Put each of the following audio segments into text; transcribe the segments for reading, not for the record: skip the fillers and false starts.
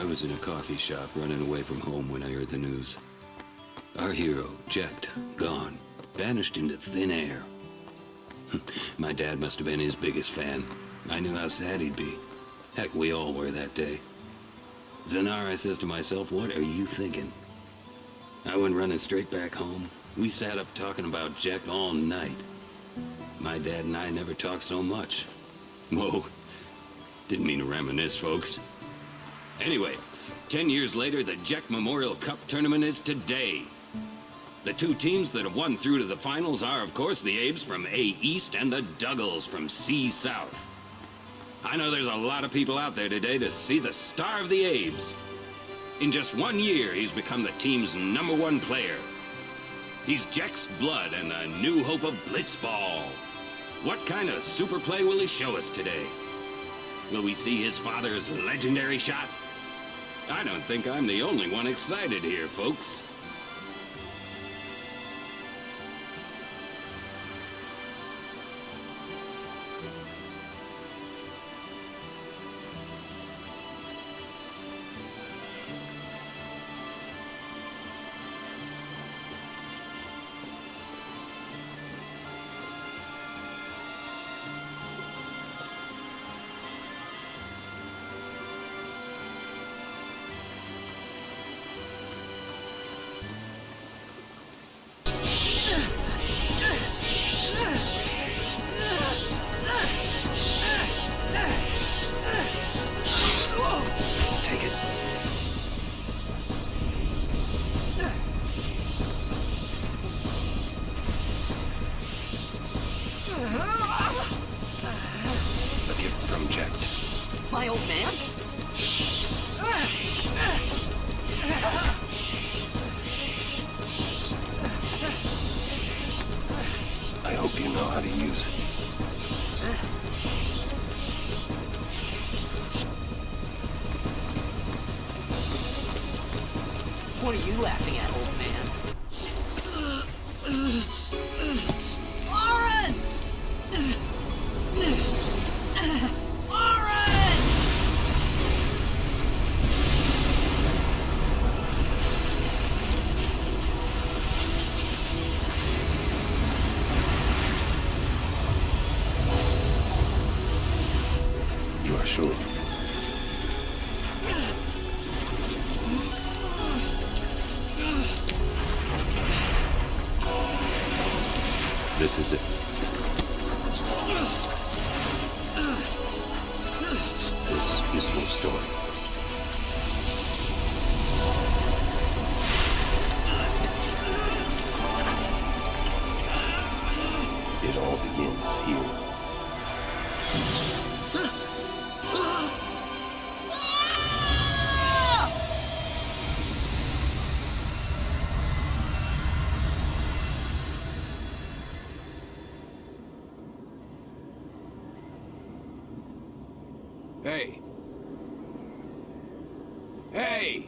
I was in a coffee shop running away from home when I heard the news. Our hero, Jecht, gone. Vanished into thin air. My dad must have been his biggest fan. I knew how sad he'd be. Heck, we all were that day. Zanar, I says to myself, what are you thinking? I went running straight back home. We sat up talking about Jecht all night. My dad and I never talked so much. Whoa. Didn't mean to reminisce, folks. Anyway, 10 years later, the Jecht Memorial Cup tournament is today. The two teams that have won through to the finals are, of course, the Abes from A East and the Duggles from C South. I know there's a lot of people out there today to see the star of the Abes. In just 1 year, he's become the team's #1 player. He's Jecht's blood and the new hope of Blitzball. What kind of super play will he show us today? Will we see his father's legendary shot? I don't think I'm the only one excited here, folks. My old man? I hope you know how to use it. What are you laughing at, old man? Auron! You are sure? This is it. This is your story. It all begins here. Hey! Hey!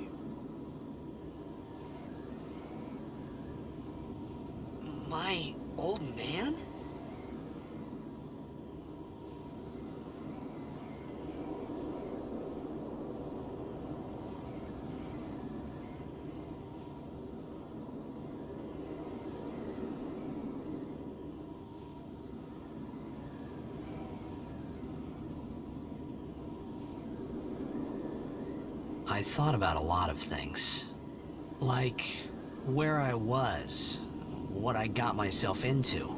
My old man? I thought about a lot of things. Like, where I was, what I got myself into.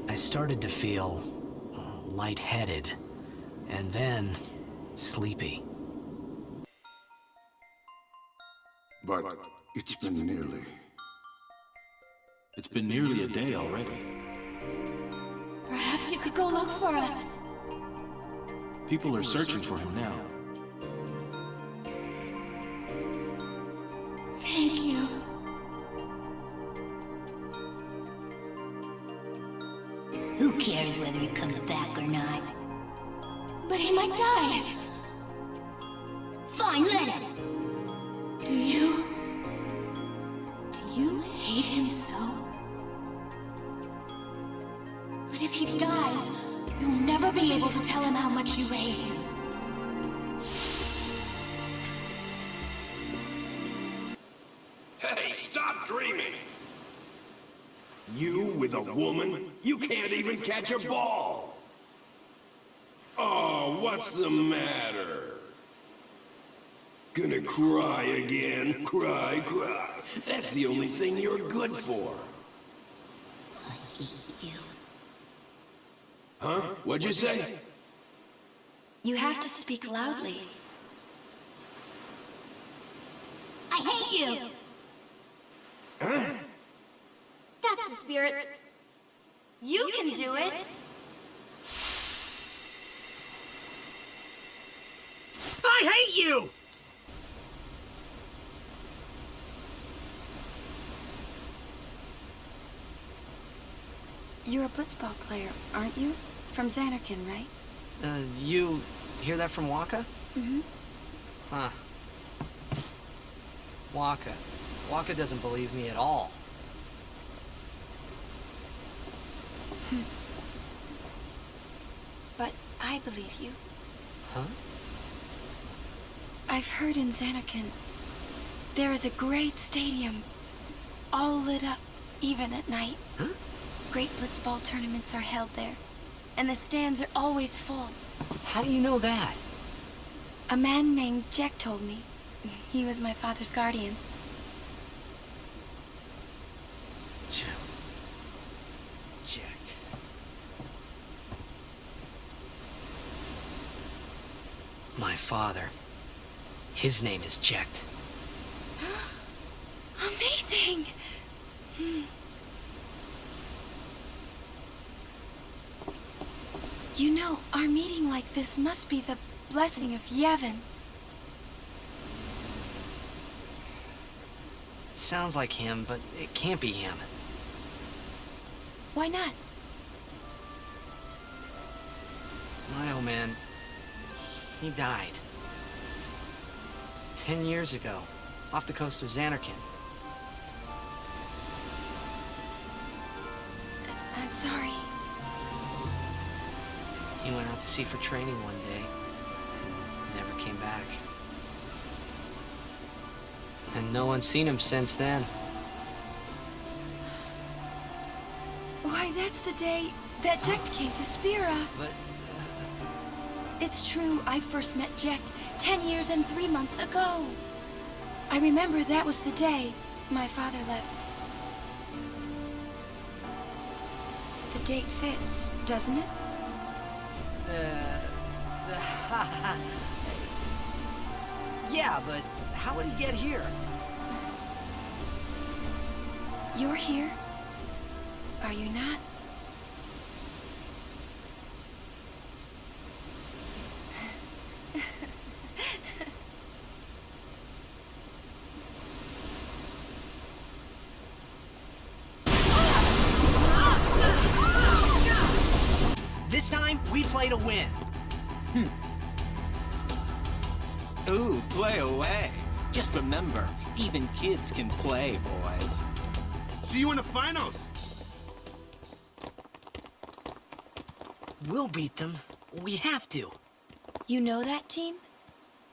I started to feel lightheaded, and then sleepy. But it's been nearly a day already. Perhaps you could go look for us. People are searching for him now. Thank you. Who cares whether he comes back or not? But he might die. Fine, let him. Do you hate him so? But if he dies, you'll never be able to tell him how much you hate him. way! Stop dreaming! You with a woman? You can't even catch a ball! Oh, what's the matter? Gonna cry again? Cry, cry. That's the only thing you're good for. I hate you. Huh? What'd you say? You have to speak loudly. I hate you! Huh? That's the spirit. You can do it! I hate you! You're a blitzball player, aren't you? From Zanarkand, right? You hear that from Waka? Mm-hmm. Huh. Waka. Waka doesn't believe me at all. But I believe you. Huh? I've heard in Zanarkand, there is a great stadium, all lit up, even at night. Huh? Great blitzball tournaments are held there, and the stands are always full. How do you know that? A man named Jecht told me. He was my father's guardian. Jecht. My father. His name is Jecht. Amazing! You know, our meeting like this must be the blessing of Yevon. Sounds like him, but it can't be him. Why not? My old man, he died. 10 years ago, off the coast of Zanarkand. I'm sorry. He went out to sea for training one day. Never came back. And no one's seen him since then. Why, that's the day that Jecht came to Spira. But... It's true, I first met Jecht 10 years and 3 months ago. I remember that was the day my father left. The date fits, doesn't it? Yeah, but how would he get here? You're here, are you not? This time, we play to win. Ooh, play away. Just remember, even kids can play, boys. See you in the finals! We'll beat them. We have to. You know that team?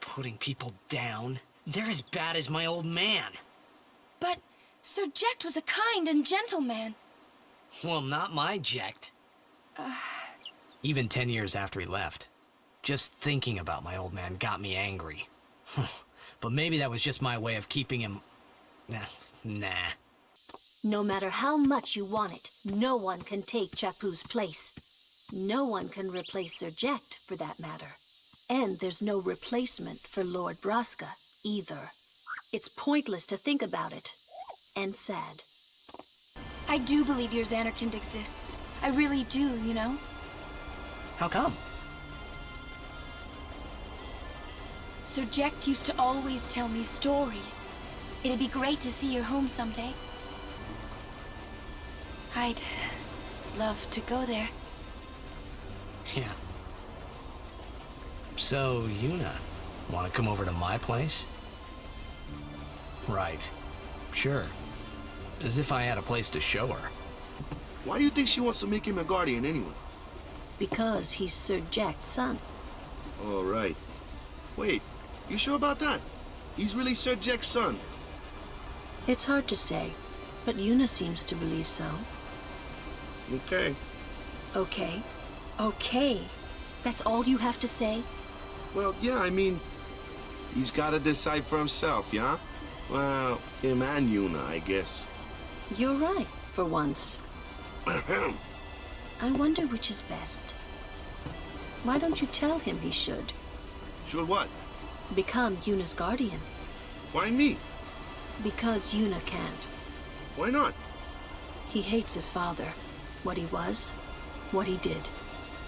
Putting people down. They're as bad as my old man. But Sir Jecht was a kind and gentle man. Well, not my Jecht. Even 10 years after he left. Just thinking about my old man got me angry. But maybe that was just my way of keeping him... Nah. No matter how much you want it, no one can take Chappu's place. No one can replace Sir Jecht, for that matter. And there's no replacement for Lord Braska, either. It's pointless to think about it. And sad. I do believe your Zanarkand exists. I really do, you know? How come? Sir Jecht used to always tell me stories. It'd be great to see your home someday. I'd love to go there. Yeah. So, Yuna, want to come over to my place? Right. Sure. As if I had a place to show her. Why do you think she wants to make him a guardian anyway? Because he's Sir Jecht's son. All right. Wait, you sure about that? He's really Sir Jecht's son? It's hard to say, but Yuna seems to believe so. Okay. Okay. Okay. That's all you have to say? Well, yeah, I mean, he's got to decide for himself, yeah? Well, him and Yuna, I guess. You're right, for once. I wonder which is best. Why don't you tell him he should? Should what? Become Yuna's guardian. Why me? Because Yuna can't. Why not? He hates his father. What he was, what he did.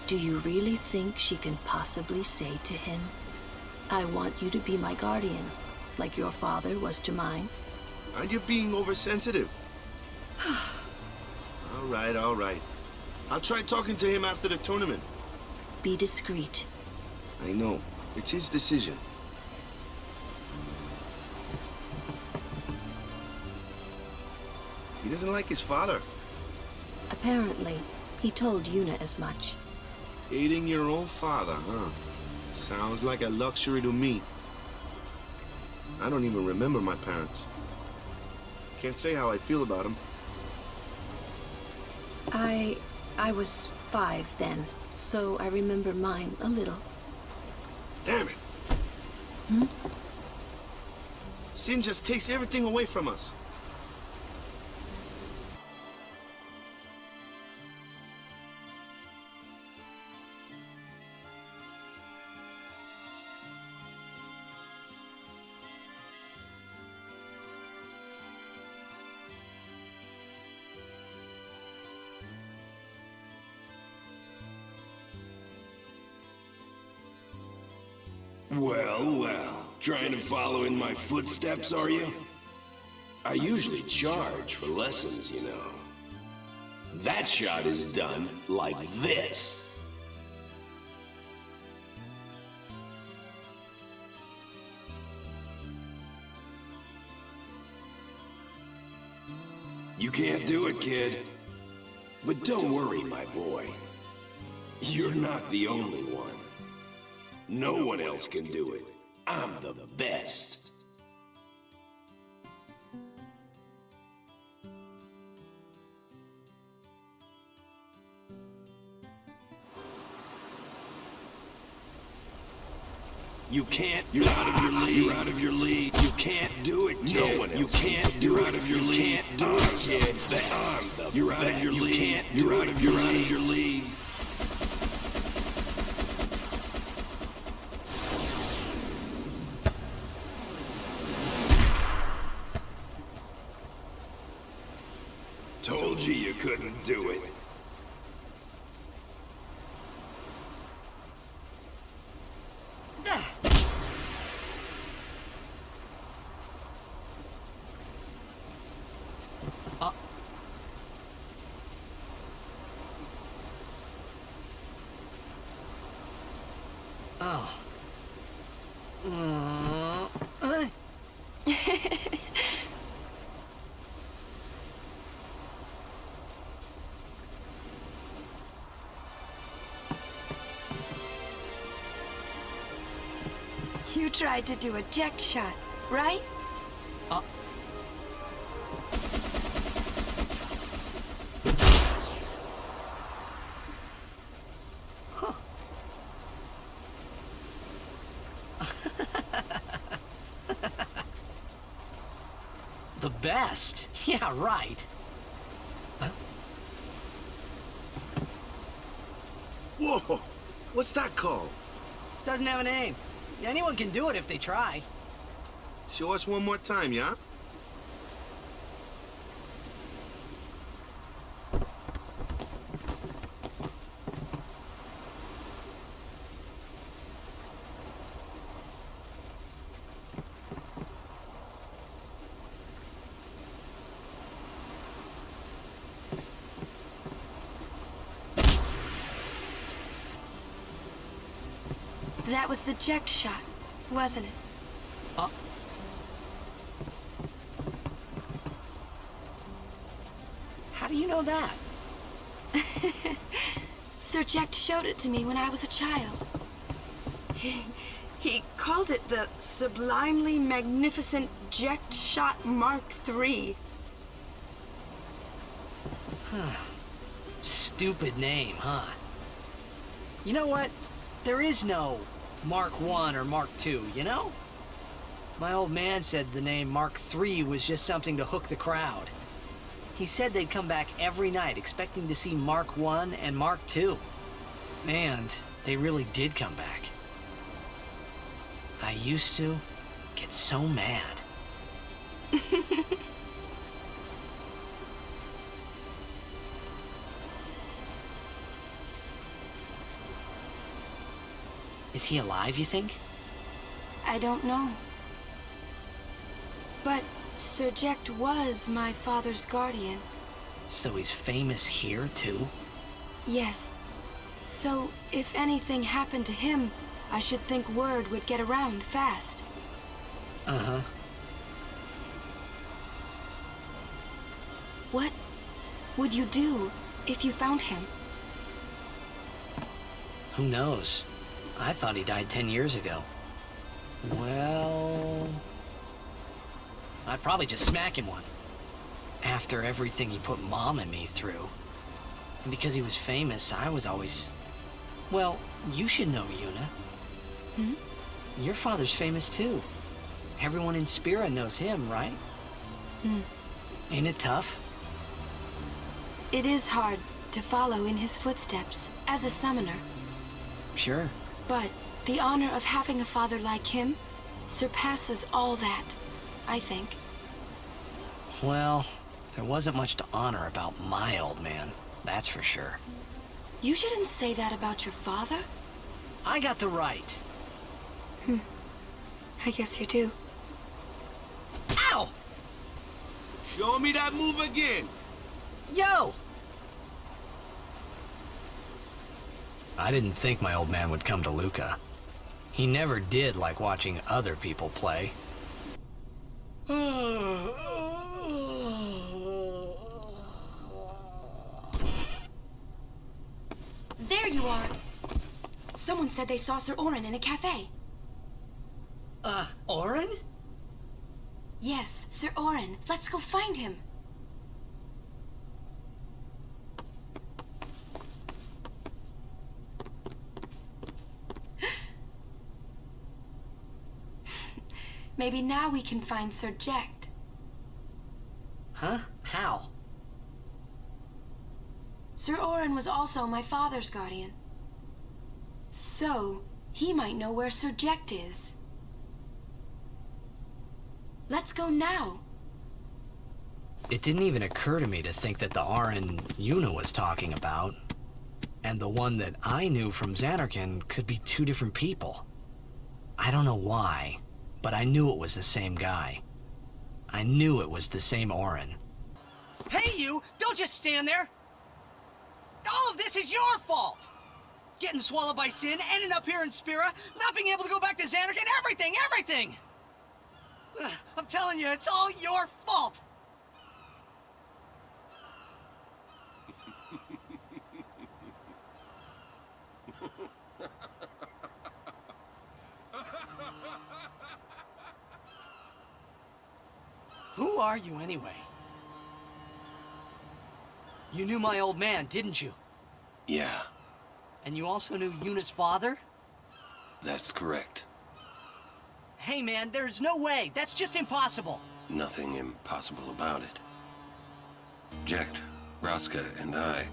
Do you really think she can possibly say to him, I want you to be my guardian, like your father was to mine? And you're being oversensitive. All right. I'll try talking to him after the tournament. Be discreet. I know. It's his decision. He doesn't like his father. Apparently, he told Yuna as much. Hating your own father, huh? Sounds like a luxury to me. I don't even remember my parents. Can't say how I feel about them. I was 5 then, so I remember mine a little. Damn it! Hmm? Sin just takes everything away from us. Well, trying to follow in my footsteps, are you? I usually charge for lessons, you know. That shot is done like this. You can't do it, kid. But don't worry, my boy. You're not the only one. No one else can do it. I'm the best. You can't. You're out of your league. You're out of your league. You can't do it, kid. No one else. You can't do it. You're out of your league. You can't do it, kid. I'm the best. You're out of your league. You can't. You're out of your league. Told you couldn't do it. You tried to do a Jecht shot, right? The best? Yeah, right. Whoa! What's that called? Doesn't have a name. Anyone can do it if they try. Show us one more time, yeah? That was the Jecht shot, wasn't it? How do you know that? Sir Jecht showed it to me when I was a child. He called it the Sublimely Magnificent Jecht Shot Mark III. Stupid name, huh? You know what? There is no Mark I or Mark II, you know? My old man said the name Mark III was just something to hook the crowd. He said they'd come back every night expecting to see Mark I and Mark II. And they really did come back. I used to get so mad. Is he alive, you think? I don't know. But Sir Jecht was my father's guardian. So he's famous here, too? Yes. So, if anything happened to him, I should think word would get around fast. Uh-huh. What would you do if you found him? Who knows? I thought he died 10 years ago. Well... I'd probably just smack him one. After everything he put Mom and me through. And because he was famous, I was always... Well, you should know, Yuna. Hmm? Your father's famous too. Everyone in Spira knows him, right? Hmm. Ain't it tough? It is hard to follow in his footsteps as a summoner. Sure. But the honor of having a father like him surpasses all that, I think. Well, there wasn't much to honor about my old man, that's for sure. You shouldn't say that about your father. I got the right. I guess you do. Ow! Show me that move again. Yo! I didn't think my old man would come to Luca. He never did like watching other people play. There you are. Someone said they saw Sir Auron in a cafe. Auron? Yes, Sir Auron. Let's go find him. Maybe now we can find Sir Jecht. Huh? How? Sir Auron was also my father's guardian. So, he might know where Sir Jecht is. Let's go now. It didn't even occur to me to think that the Auron Yuna was talking about, and the one that I knew from Zanarkand could be two different people. I don't know why, but I knew it was the same guy. I knew it was the same Auron. Hey you! Don't just stand there! All of this is your fault! Getting swallowed by sin, ending up here in Spira, not being able to go back to Zanarkand, everything! I'm telling you, it's all your fault! Who are you anyway? You knew my old man, didn't you? Yeah, And you also knew Yuna's father? that's correct. Hey man, there's no way! That's just impossible! Nothing impossible about it. Jecht, Raska, and I,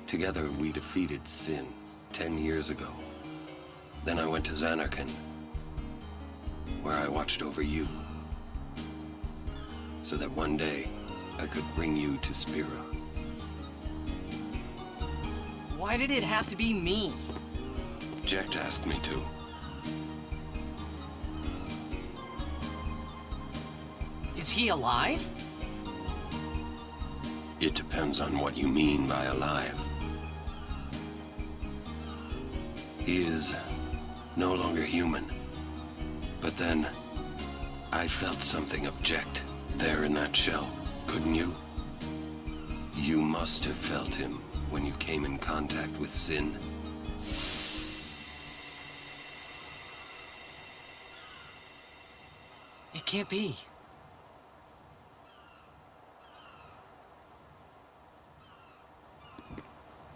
together we defeated Sin 10 years ago. Then I went to Zanarkand, where I watched over you, so that one day I could bring you to Spira. Why did it have to be me? Jecht asked me to. Is he alive? It depends on what you mean by alive. He is no longer human. But then, I felt something of Jecht there in that shell, couldn't you? You must have felt him when you came in contact with Sin. It can't be.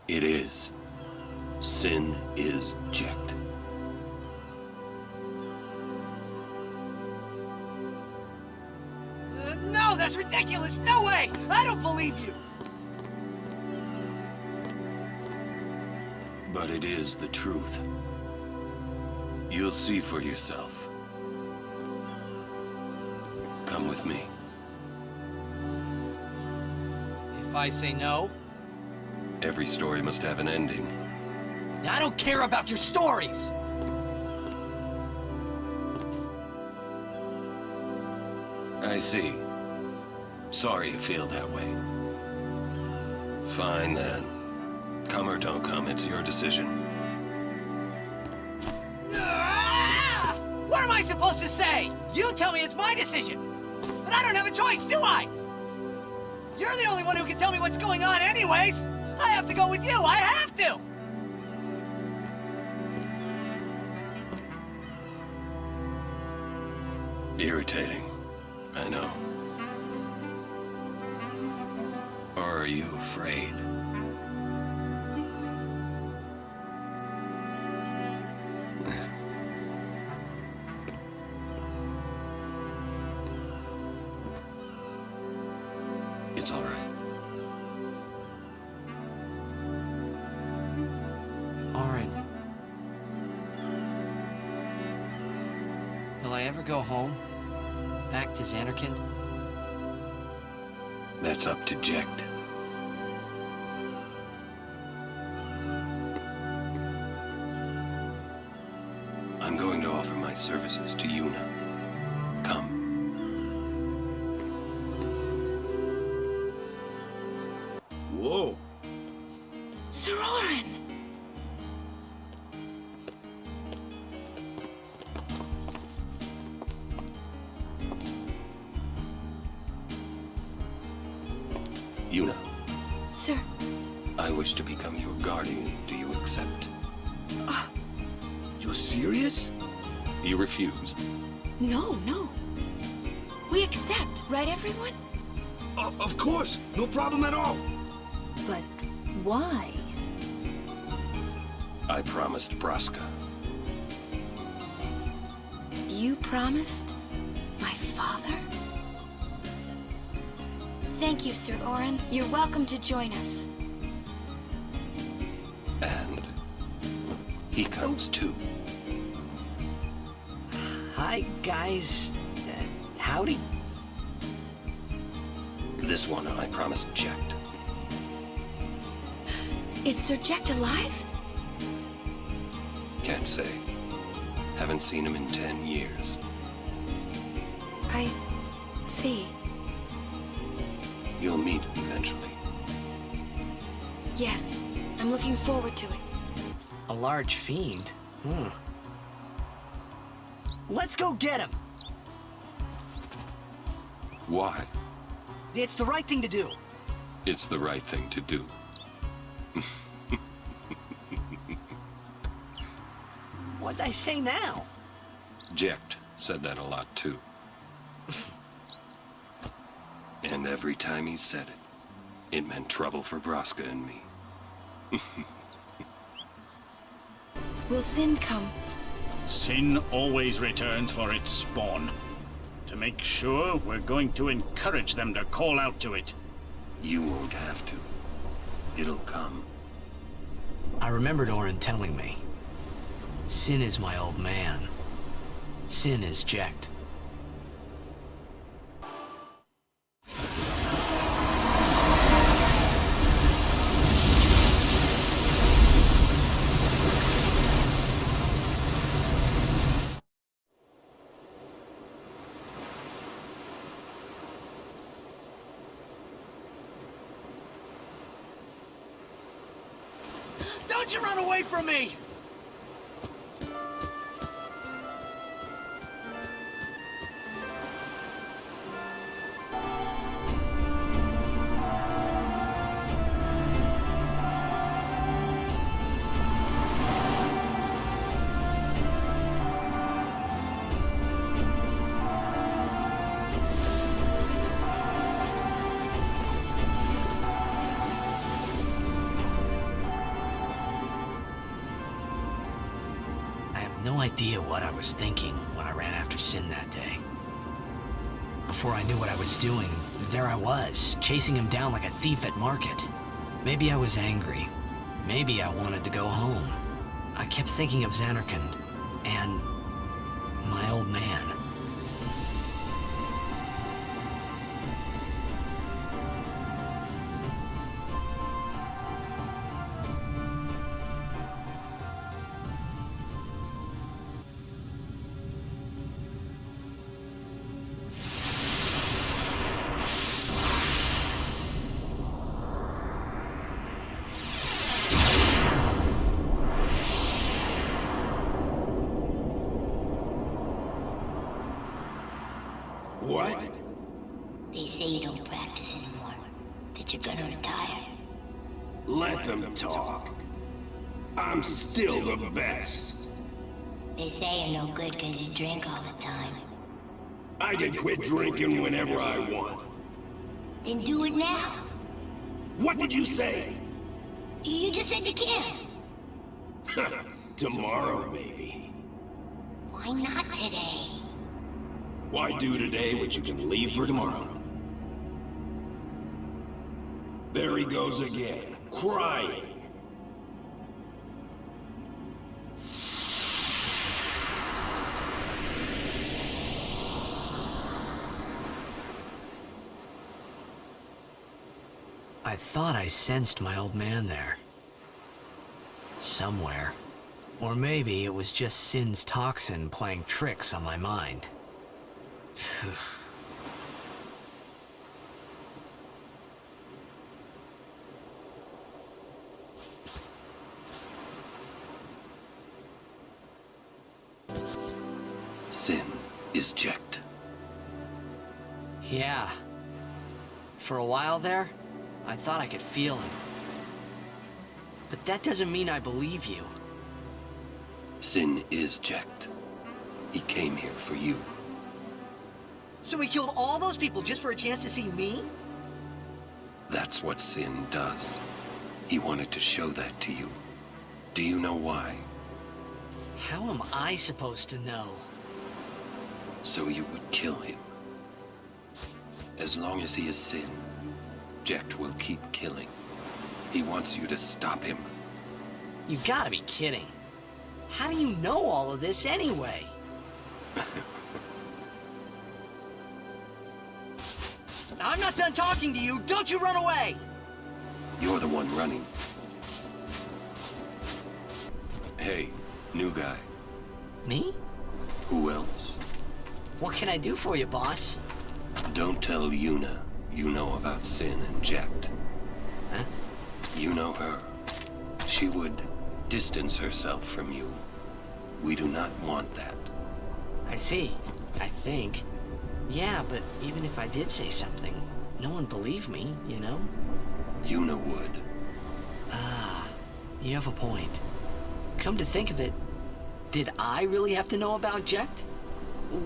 It is. Sin is Jecht. No, that's ridiculous! No way! I don't believe you! But it is the truth. You'll see for yourself. Come with me. If I say no? Every story must have an ending. I don't care about your stories! I see. Sorry you feel that way. Fine then. Come or don't come, it's your decision. What am I supposed to say? You tell me it's my decision. But I don't have a choice, do I? You're the only one who can tell me what's going on anyways. I have to go with you. I have to. Irritating. I know. Or are you afraid? It's all right. Auron. Will I ever go home? Back to Zanarkand? That's up to Jecht. I'm going to offer my services to Yuna. Come. Whoa. Sir Auron! Yuna, Sir. I wish to become your guardian. Do you accept? You're serious? You refuse. No. We accept, right everyone? Of course. No problem at all. But why? I promised Braska. You promised? My father? Thank you, Sir Auron. You're welcome to join us. And he comes too. Hi, guys. Howdy. This one I promised Jecht. Is Sir Jecht alive? Can't say. Haven't seen him in 10 years. I see. You'll meet eventually. Yes, I'm looking forward to it. A large fiend? Let's go get him! Why? It's the right thing to do. It's the right thing to do. What'd I say now? Jecht said that a lot too. And every time he said it, it meant trouble for Braska and me. Will sin come? Sin always returns for its spawn. To make sure, we're going to encourage them to call out to it. You won't have to. It'll come. I remembered Auron telling me. Sin is my old man. Sin is Jecht. Don't you run away from me! idea what I was thinking when I ran after Sin that day. Before I knew what I was doing, there I was, chasing him down like a thief at market. Maybe I was angry. Maybe I wanted to go home. I kept thinking of Zanarkand and my old man. What? They say you don't practice anymore, that you're gonna retire. Let them talk. I'm still the best. They say you're no good because you drink all the time. I can quit drinking whenever I want. Then do it now. What did you say? You just said you can. Tomorrow, maybe. Why not today? Why do today what you can leave for tomorrow? There he goes again, crying. I thought I sensed my old man there. Somewhere. Or maybe it was just Sin's toxin playing tricks on my mind. Sin is Jecht. Yeah. For a while there, I thought I could feel him. But that doesn't mean I believe you. Sin is Jecht. He came here for you. So he killed all those people just for a chance to see me? That's what Sin does. He wanted to show that to you. Do you know why? How am I supposed to know? So you would kill him. As long as he is Sin, Jecht will keep killing. He wants you to stop him. You gotta be kidding. How do you know all of this anyway? I'm not done talking to you. Don't you run away! You're the one running. Hey, new guy. Me? Who else? What can I do for you, boss? Don't tell Yuna you know about Sin and Jecht. Huh? You know her. She would distance herself from you. We do not want that. I see. I think. Yeah, but even if I did say something, no one believed me, you know? Yuna would. Ah, you have a point. Come to think of it, did I really have to know about Jecht?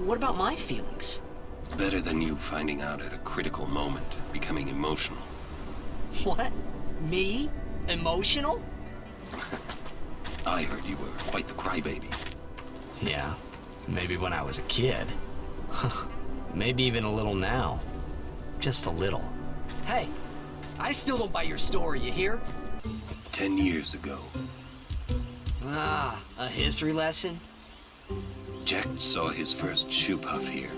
What about my feelings? Better than you finding out at a critical moment, becoming emotional. What? Me? Emotional? I heard you were quite the crybaby. Yeah, maybe when I was a kid. Maybe even a little now. Just a little. Hey, I still don't buy your story, you hear? 10 years ago. Ah, a history lesson? Jecht saw his first Shoopuf here.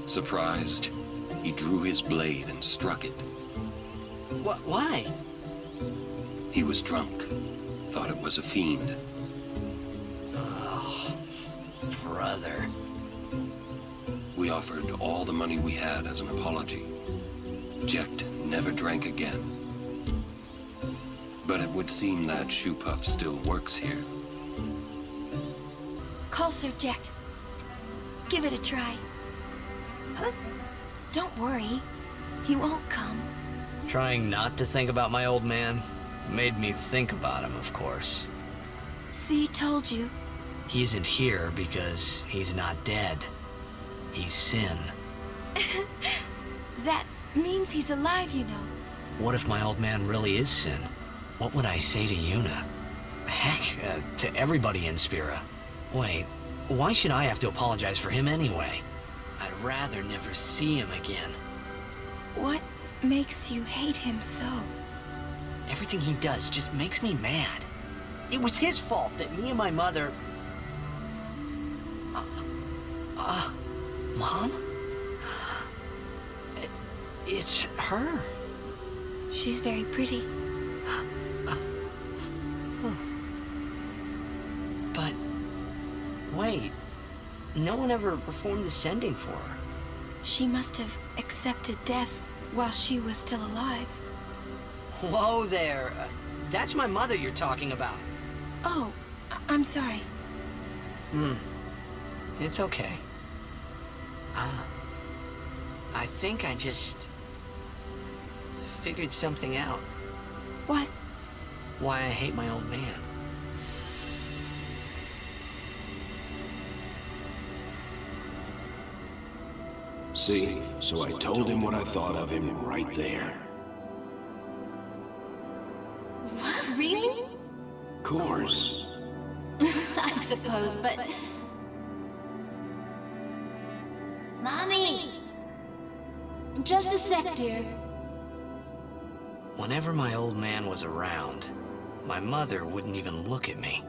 Surprised, he drew his blade and struck it. Why? He was drunk. Thought it was a fiend. Oh, brother. We offered all the money we had as an apology. Jecht never drank again. But it would seem that Shoopuf still works here. Call Sir Jecht. Give it a try. Huh? Don't worry. He won't come. Trying not to think about my old man made me think about him, of course. See, told you. He isn't here because he's not dead. He's Sin. That means he's alive, you know. What if my old man really is Sin? What would I say to Yuna? Heck, to everybody in Spira. Wait, why should I have to apologize for him anyway? I'd rather never see him again. What makes you hate him so? Everything he does just makes me mad. It was his fault that me and my mother... Mom? It's her. She's very pretty. But... wait, no one ever performed the sending for her. She must have accepted death while she was still alive. Whoa there. That's my mother you're talking about. Oh, I'm sorry. It's okay. I think I just... figured something out. What? Why I hate my old man. See? So I told him what I thought of him right there. What? Really? Of course. I suppose, but... Mommy! Just a sec, dear. Whenever my old man was around, my mother wouldn't even look at me.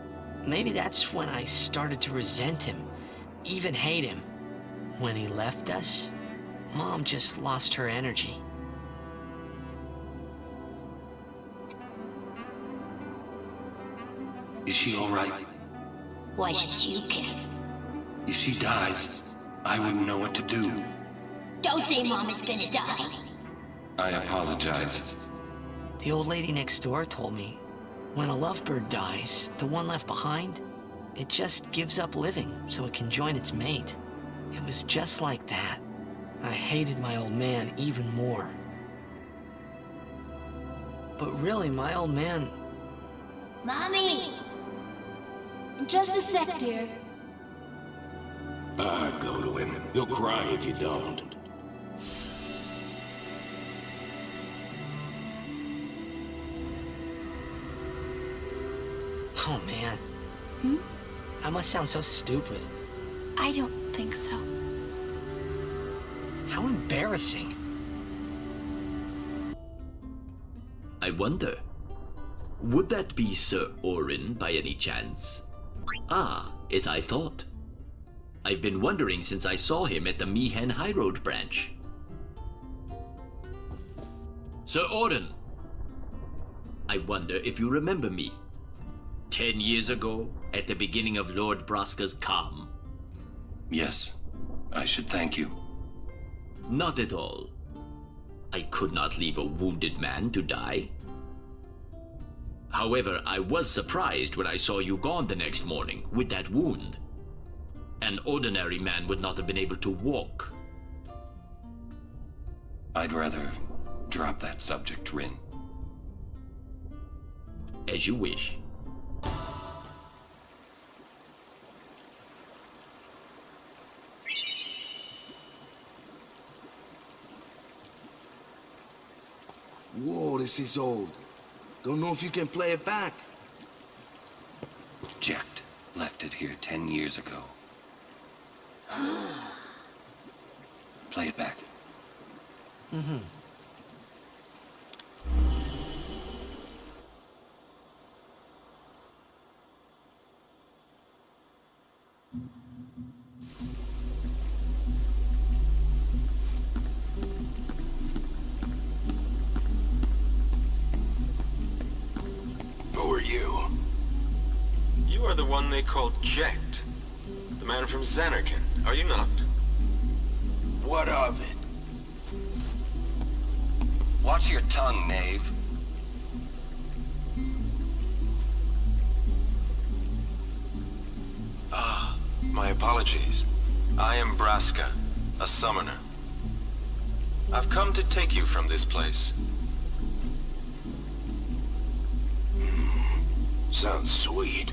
Maybe that's when I started to resent him, even hate him. When he left us, Mom just lost her energy. Is she all right? Why should you care? If she dies, I wouldn't know what to do. Don't say Mom is gonna die. I apologize. The old lady next door told me, when a lovebird dies, the one left behind, it just gives up living so it can join its mate. It was just like that. I hated my old man even more. But really, my old man... Mommy! Just a sec, dear. Go to him. He'll cry if you don't. Oh, man. I must sound so stupid. I don't think so. How embarrassing. I wonder, would that be Sir Auron by any chance? Ah, as I thought. I've been wondering since I saw him at the Meehan High Road branch. Sir Auron! I wonder if you remember me. 10 years ago, at the beginning of Lord Braska's calm. Yes, I should thank you. Not at all. I could not leave a wounded man to die. However, I was surprised when I saw you gone the next morning with that wound. An ordinary man would not have been able to walk. I'd rather drop that subject, Rin. As you wish. Whoa, this is old. Don't know if you can play it back. Jecht left it here 10 years ago. Play it back. Who are you? You are the one they called Jecht. The man from Zanarkand, are you not? What of it? Watch your tongue, knave. My apologies. I am Braska, a summoner. I've come to take you from this place. Sounds sweet.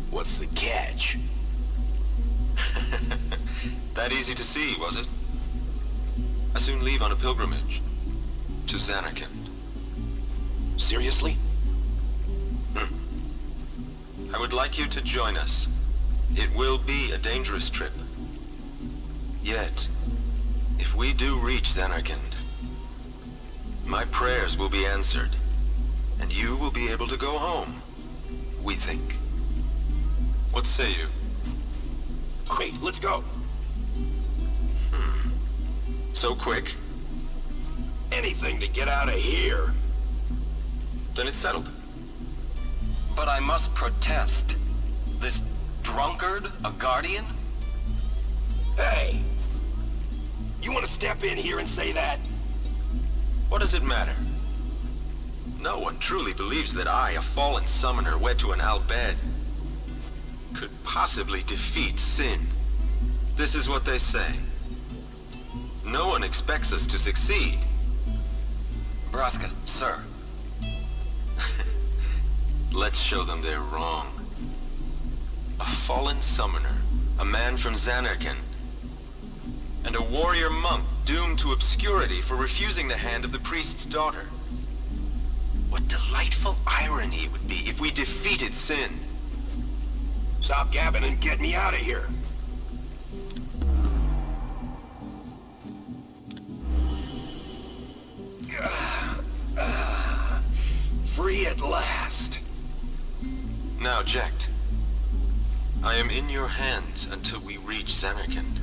What's the catch? That easy to see, was it? I soon leave on a pilgrimage to Zanarkand. Seriously? I would like you to join us. It will be a dangerous trip. Yet, if we do reach Zanarkand, my prayers will be answered, and you will be able to go home, we think. What say you? Great, let's go. So quick? Anything to get out of here. Then it's settled. But I must protest. This drunkard, a guardian? Hey! You want to step in here and say that? What does it matter? No one truly believes that I, a fallen summoner wed to an Al-Bhed, could possibly defeat sin. This is what they say. No one expects us to succeed. Braska, sir. Let's show them they're wrong. A fallen summoner, a man from Zanarkand, and a warrior monk doomed to obscurity for refusing the hand of the priest's daughter. What delightful irony it would be if we defeated sin. Stop gabbing and get me out of here. Free at last. Now, Jecht. I am in your hands until we reach Zanarkand.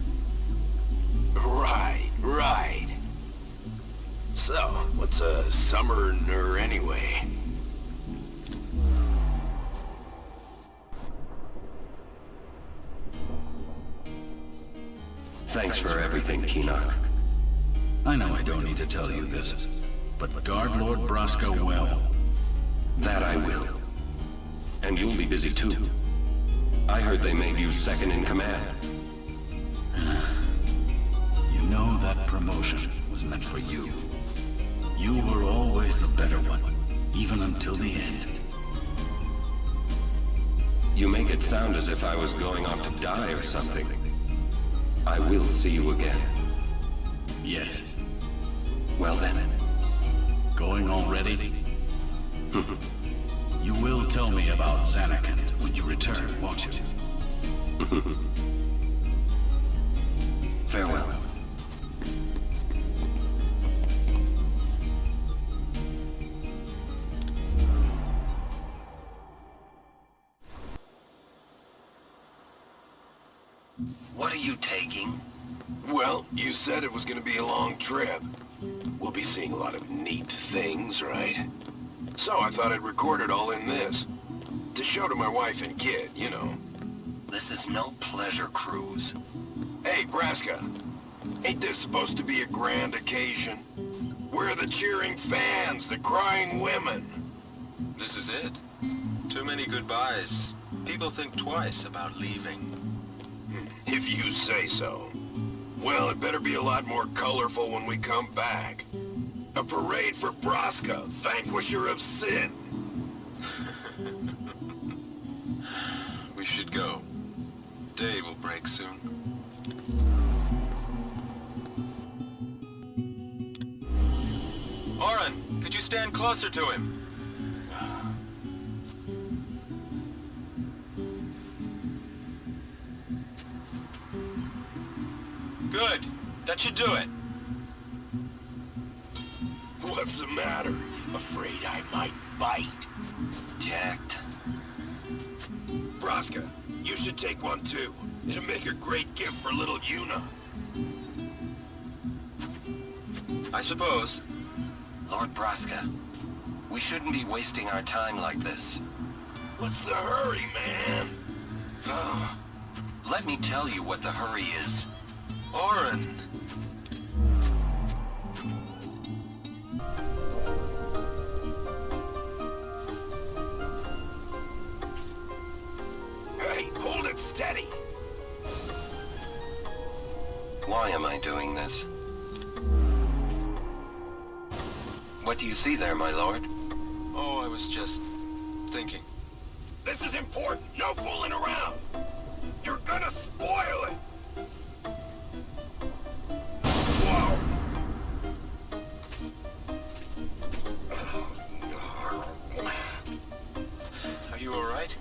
Right. So, what's a summoner anyway? Thanks for everything, Keenock. I know I don't need to tell you this, but guard Lord Braska well. That I will. And you'll be busy too. I heard they made you second in command. You know that promotion was meant for you. You were always the better one, even until the end. You make it sound as if I was going off to die or something. I will see you again. Yes. Well then. Going already? You will tell me about Zanarkand when you return, won't you? Farewell. What are you taking? Well, you said it was gonna be a long trip. We'll be seeing a lot of neat things, right? So I thought I'd record it all in this. To show to my wife and kid, you know. This is no pleasure cruise. Hey, Braska. Ain't this supposed to be a grand occasion? We're the cheering fans, the crying women. This is it. Too many goodbyes. People think twice about leaving. If you say so. Well, it better be a lot more colorful when we come back. A parade for Braska, vanquisher of sin. We should go. Day will break soon. Auron, could you stand closer to him? Good. That should do it. What's the matter? Afraid I might bite? Jecht. Braska, you should take one too. It'll make a great gift for little Yuna. I suppose. Lord Braska, we shouldn't be wasting our time like this. What's the hurry, man? Let me tell you what the hurry is. Auron. Hey, hold it steady. Why am I doing this? What do you see there, my lord? Oh, I was just thinking. This is important. No fooling around. You're gonna spoil it. Whoa. Are you all right?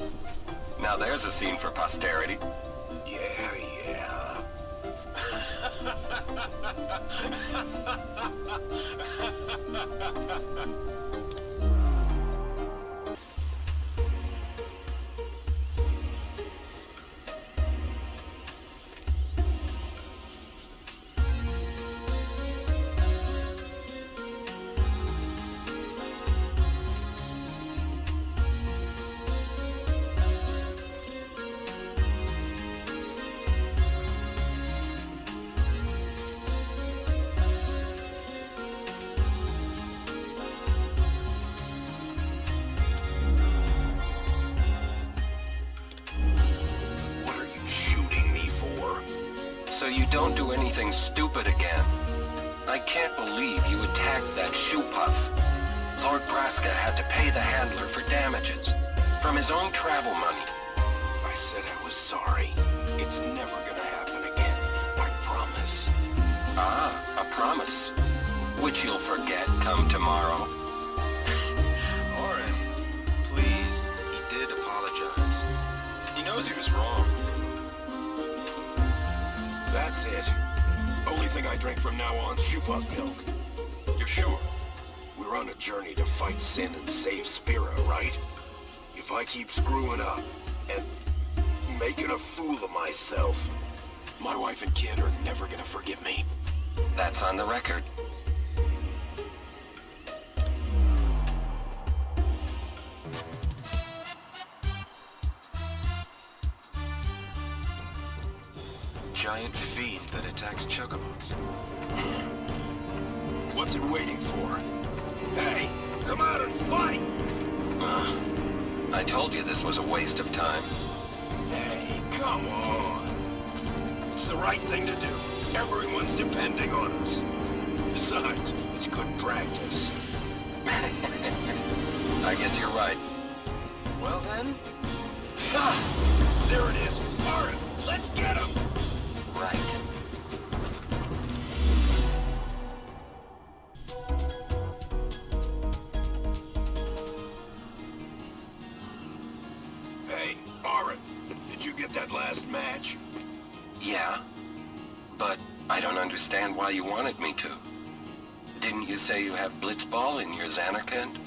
Now there's There's a scene for posterity. Yeah. So you don't do anything stupid again. I can't believe you attacked that Shoopuf. Lord Braska had to pay the handler for damages from his own travel money. I said I was sorry. It's never gonna happen again. I promise. Ah, a promise. Which you'll forget come tomorrow. Auron, please. He did apologize. He knows he was wrong. That's it. Only thing I drink from now on's Shoopuf milk. You're sure? We're on a journey to fight sin and save Spira, right? If I keep screwing up and making a fool of myself, my wife and kid are never gonna forgive me. That's on the record. Giant fiend that attacks chocobos. What's it waiting for? Hey, come out and fight! I told you this was a waste of time. Hey, come on. It's the right thing to do. Everyone's depending on us. Besides, it's good practice. I guess you're right. Well then? Ah! There it is. Auron, let's get him! Right. Hey, Auron, did you get that last match? Yeah, but I don't understand why you wanted me to. Didn't you say you have blitzball in your Zanarkand?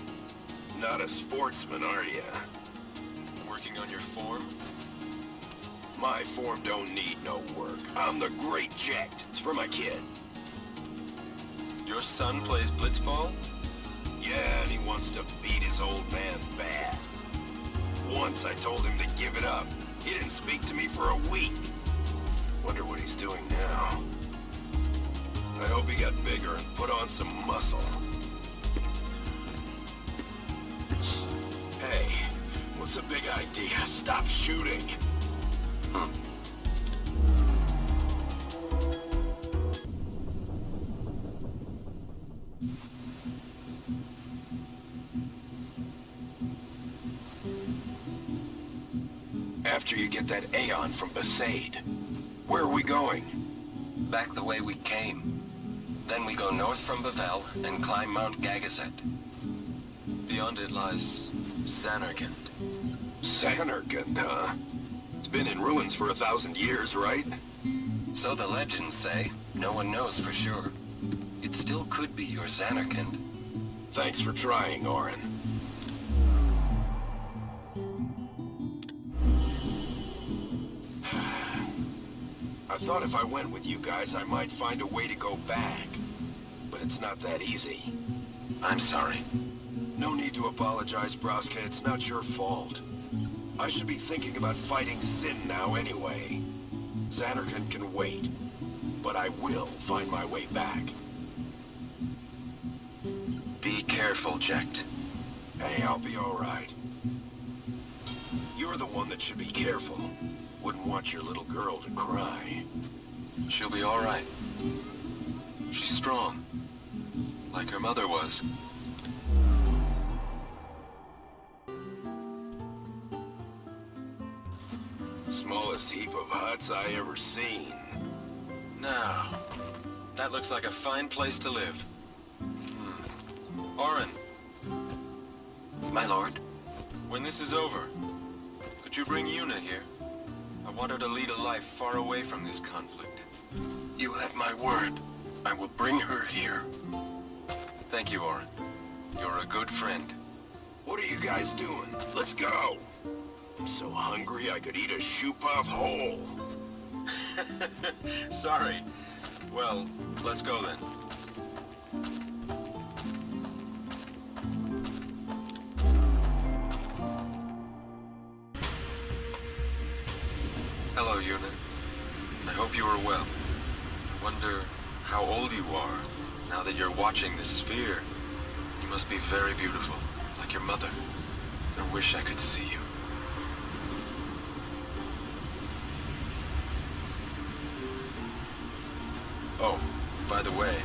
Not a sportsman, are ya? Working on your form? My form don't need no work. I'm the Great Jecht. It's for my kid. Your son plays blitzball? Yeah, and he wants to beat his old man bad. Once I told him to give it up. He didn't speak to me for a week. Wonder what he's doing now. I hope he got bigger and put on some muscle. Hey, what's the big idea? Stop shooting. After you get that Aeon from Besaid, where are we going? Back the way we came. Then we go north from Bavel and climb Mount Gagazet. Beyond it lies Zanarkand. Zanarkand, huh? It's been in ruins for 1,000 years, right? So the legends say. No one knows for sure. It still could be your Zanarkand. Thanks for trying, Auron. I thought if I went with you guys, I might find a way to go back. But it's not that easy. I'm sorry. No need to apologize, Braska. It's not your fault. I should be thinking about fighting Sin now anyway. Zanarkand can wait. But I will find my way back. Be careful, Jecht. Hey, I'll be all right. You're the one that should be careful. Wouldn't want your little girl to cry. She'll be all right. She's strong. Like her mother was. Smallest heap of huts I ever seen. Now, that looks like a fine place to live. Auron. My lord. When this is over, could Could you bring Yuna here? I want her to lead a life far away from this conflict. You have my word. I will bring her here. Thank you, Auron. You're a good friend. What are you guys doing? Let's go! I'm so hungry I could eat a Shoopuf whole. Sorry. Well, let's go then. Hello, Yuna. I hope you are well. Wonder how old you are now that you're watching this sphere. You must be very beautiful, like your mother. I wish I could see you. Oh, by the way,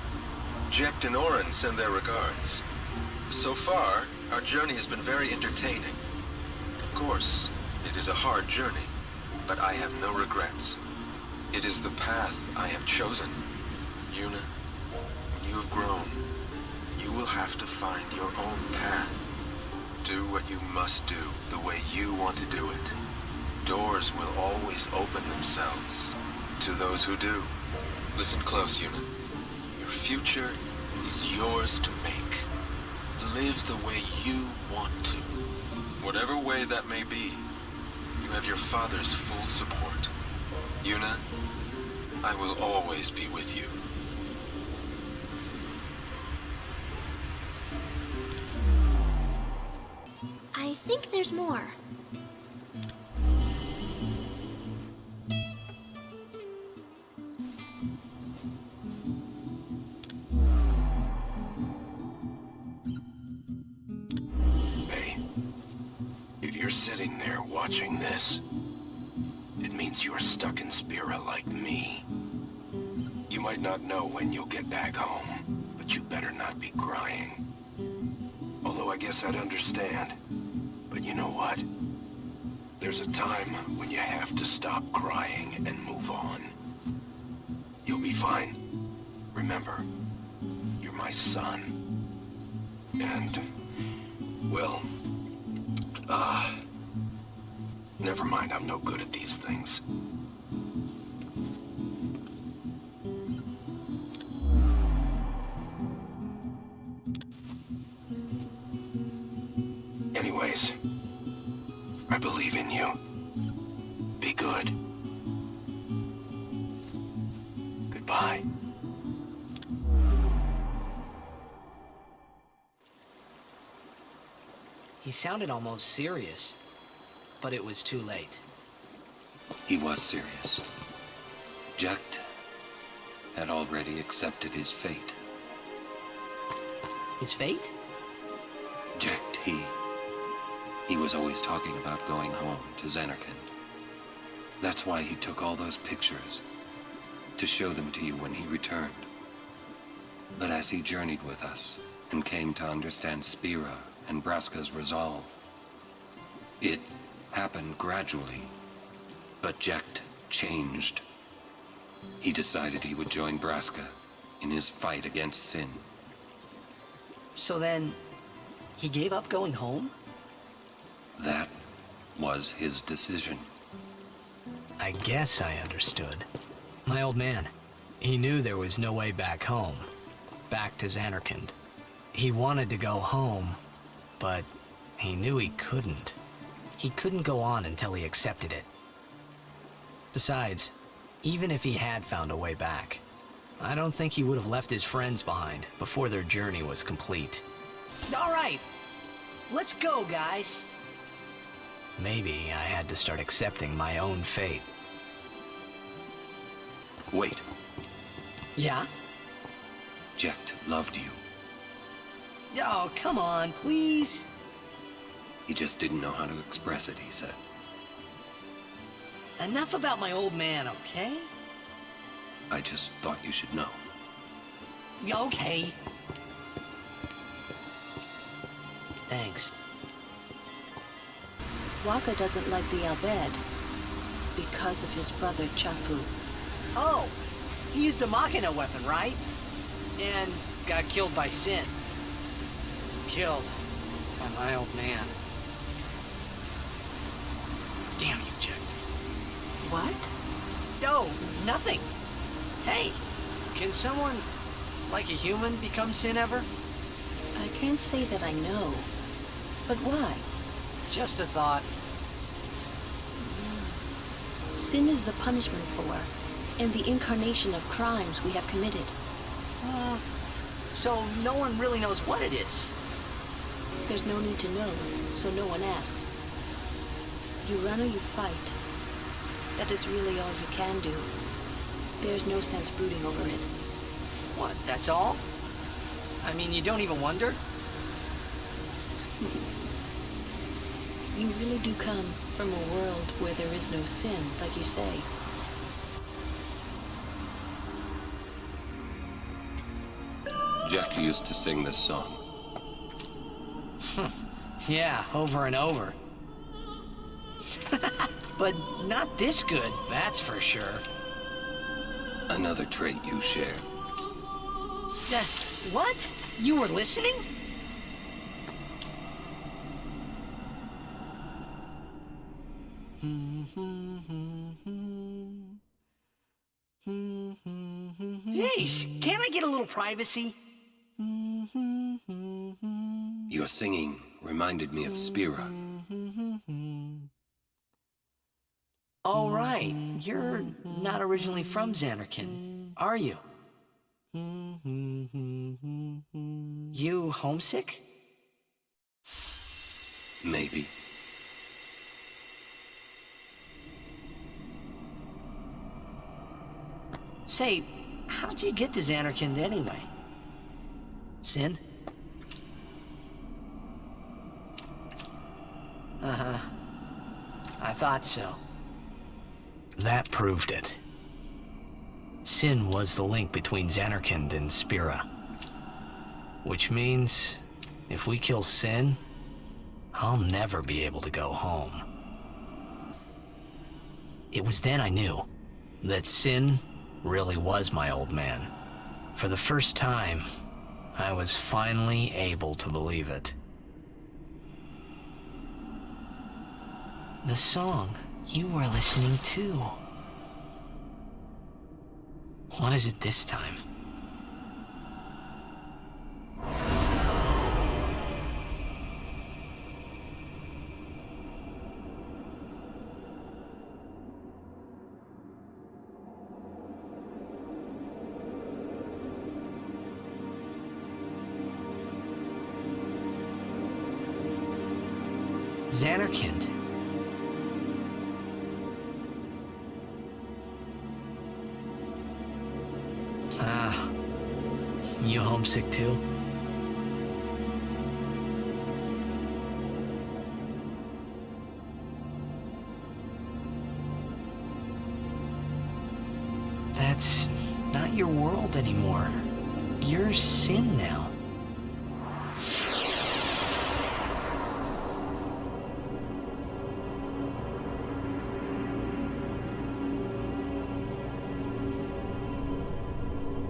Jecht and Auron send their regards. So far, our journey has been very entertaining. Of course, it is a hard journey, but I have no regrets. It is the path I have chosen. Yuna, when you have grown, you will have to find your own path. Do what you must do the way you want to do it. Doors will always open themselves to those who do. Listen close, Yuna. Your future is yours to make. Live the way you want to. Whatever way that may be, you have your father's full support. Yuna, I will always be with you. I think there's more. Hey, if you're sitting there watching this, it means you're stuck in Spira like me. You might not know when you'll get back home, but you better not be crying. Although I guess I'd understand. But you know what? There's a time when you have to stop crying and move on. You'll be fine. Remember, you're my son. And, well, never mind, I'm no good at these things. Anyways, I believe in you. Be good. Goodbye. He sounded almost serious, but it was too late. He was serious. Jecht had already accepted his fate. His fate? Jecht, he was always talking about going home to Zanarkand. That's why he took all those pictures, to show them to you when he returned. But as he journeyed with us, and came to understand Spira and Braska's resolve, it happened gradually, but Jecht changed. He decided he would join Braska in his fight against sin. So then, he gave up going home? That was his decision. I guess I understood. My old man, he knew there was no way back home, back to Zanarkand. He wanted to go home, but he knew he couldn't. He couldn't go on until he accepted it. Besides, even if he had found a way back, I don't think he would have left his friends behind before their journey was complete. All right, let's go, guys. Maybe I had to start accepting my own fate. Wait. Yeah? Jecht loved you. Oh, come on, please. He just didn't know how to express it, he said. Enough about my old man, okay? I just thought you should know. Okay. Thanks. Waka doesn't like the Al-Bhed because of his brother Chappu. Oh, he used a Machina weapon, right? And got killed by Sin. Killed by my old man. Damn you, Jecht. What? No, nothing. Hey, can someone, like a human, become sin ever? I can't say that I know. But why? Just a thought. Sin is the punishment for, and the incarnation of crimes we have committed. So no one really knows what it is? There's no need to know, so no one asks. You run or you fight. That is really all you can do. There's no sense brooding over it. What, that's all? I mean, you don't even wonder? You really do come from a world where there is no sin, like you say. Jecht used to sing this song. Yeah, over and over. But not this good, that's for sure. Another trait you share. What? You were listening? Jeez, can't I get a little privacy? Your singing reminded me of Spira. Oh, right. You're not originally from Zanarkand, are you? You homesick? Maybe. Say, how'd you get to Zanarkand anyway? Sin? Uh-huh. I thought so. That proved it. Sin was the link between Zanarkand and Spira. Which means, if we kill Sin, I'll never be able to go home. It was then I knew that Sin really was my old man. For the first time, I was finally able to believe it. The song you were listening to. What is it this time? Zanarkand. Ah, you homesick too? That's not your world anymore. You're Sin now.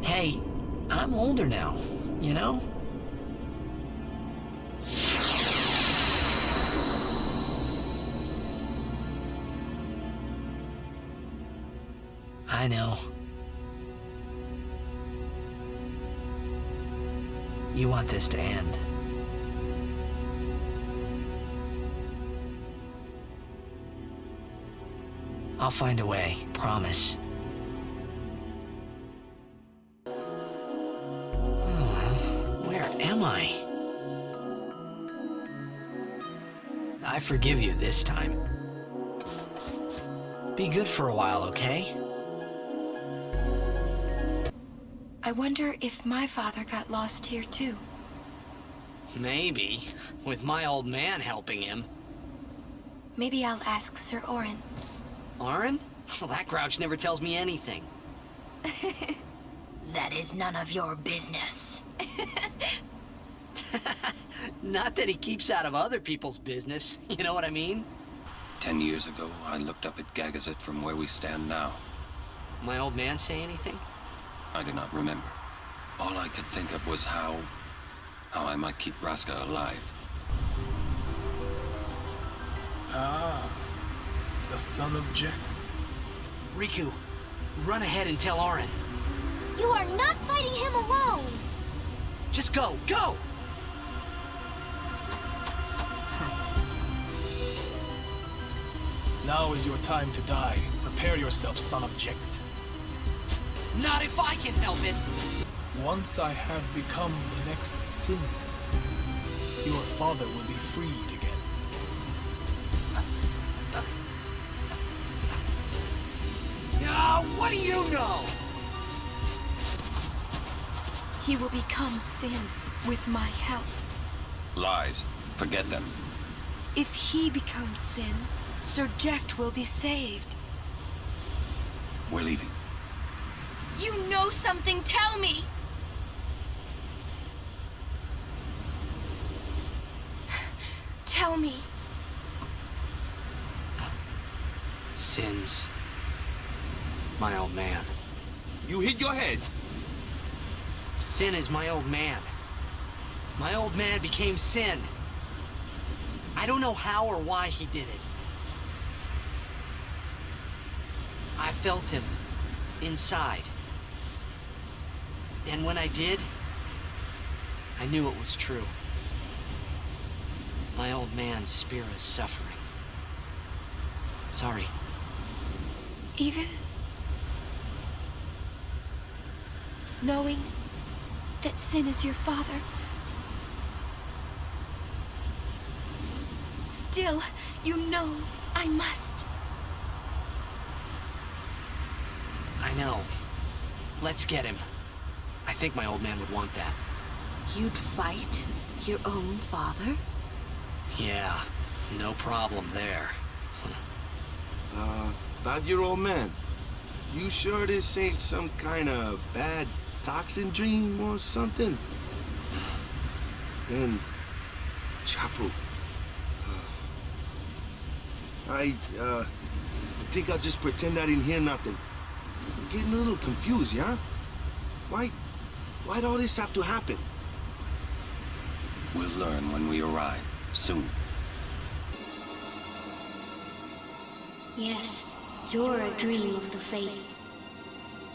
Hey, I'm older now, you know? I know. You want this to end. I'll find a way, promise. Where am I? I forgive you this time. Be good for a while, okay? I wonder if my father got lost here too. Maybe, with my old man helping him. Maybe I'll ask Sir Auron. Auron? Well, that grouch never tells me anything. That is none of your business. Not that he keeps out of other people's business, you know what I mean? 10 years ago, I looked up at Gagazet from where we stand now. My old man say anything? I do not remember. All I could think of was how I might keep Braska alive. Oh. the Son of Jecht. Riku, run ahead and tell Auron. You are not fighting him alone! Just go, go! Now is your time to die. Prepare yourself, Son of Jecht. Not if I can help it! Once I have become the next sin, your father will be freed again. What do you know? He will become sin with my help. Lies. Forget them. If he becomes sin, Sir Jecht will be saved. We're leaving. You know something, tell me! Tell me. Sin's my old man. You hit your head. Sin is my old man. My old man became Sin. I don't know how or why he did it. I felt him inside. And when I did, I knew it was true. My old man's spirit is suffering. Sorry. Even knowing that Sin is your father, still, you know I must. I know. Let's get him. I think my old man would want that. You'd fight your own father? Yeah, no problem there. About your old man. You sure this ain't some kind of bad toxin dream or something? Then, Chapu. I think I'll just pretend I didn't hear nothing. I'm getting a little confused, yeah? Why'd all this have to happen? We'll learn when we arrive, soon. Yes, you're a dream of the faith.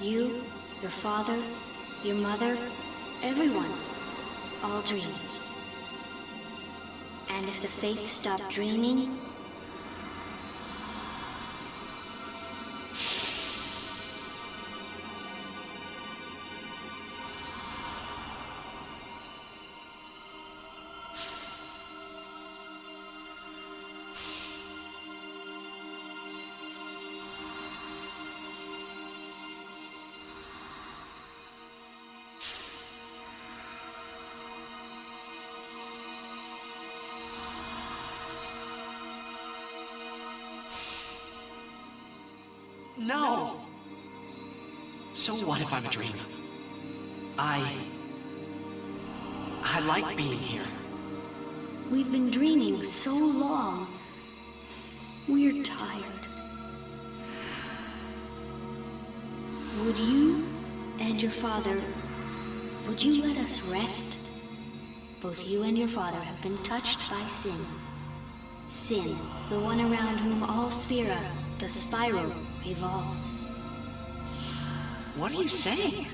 You, your father, your mother, everyone. All dreams. And if the faith stopped dreaming, No! So what if I'm a dream? I like being here. we've been dreaming so long. We're tired. Would you and your father, would you let us rest? Both you and your father have been touched by Sin. Sin, the one around whom all Spira, the spiral, revolves. What are you saying?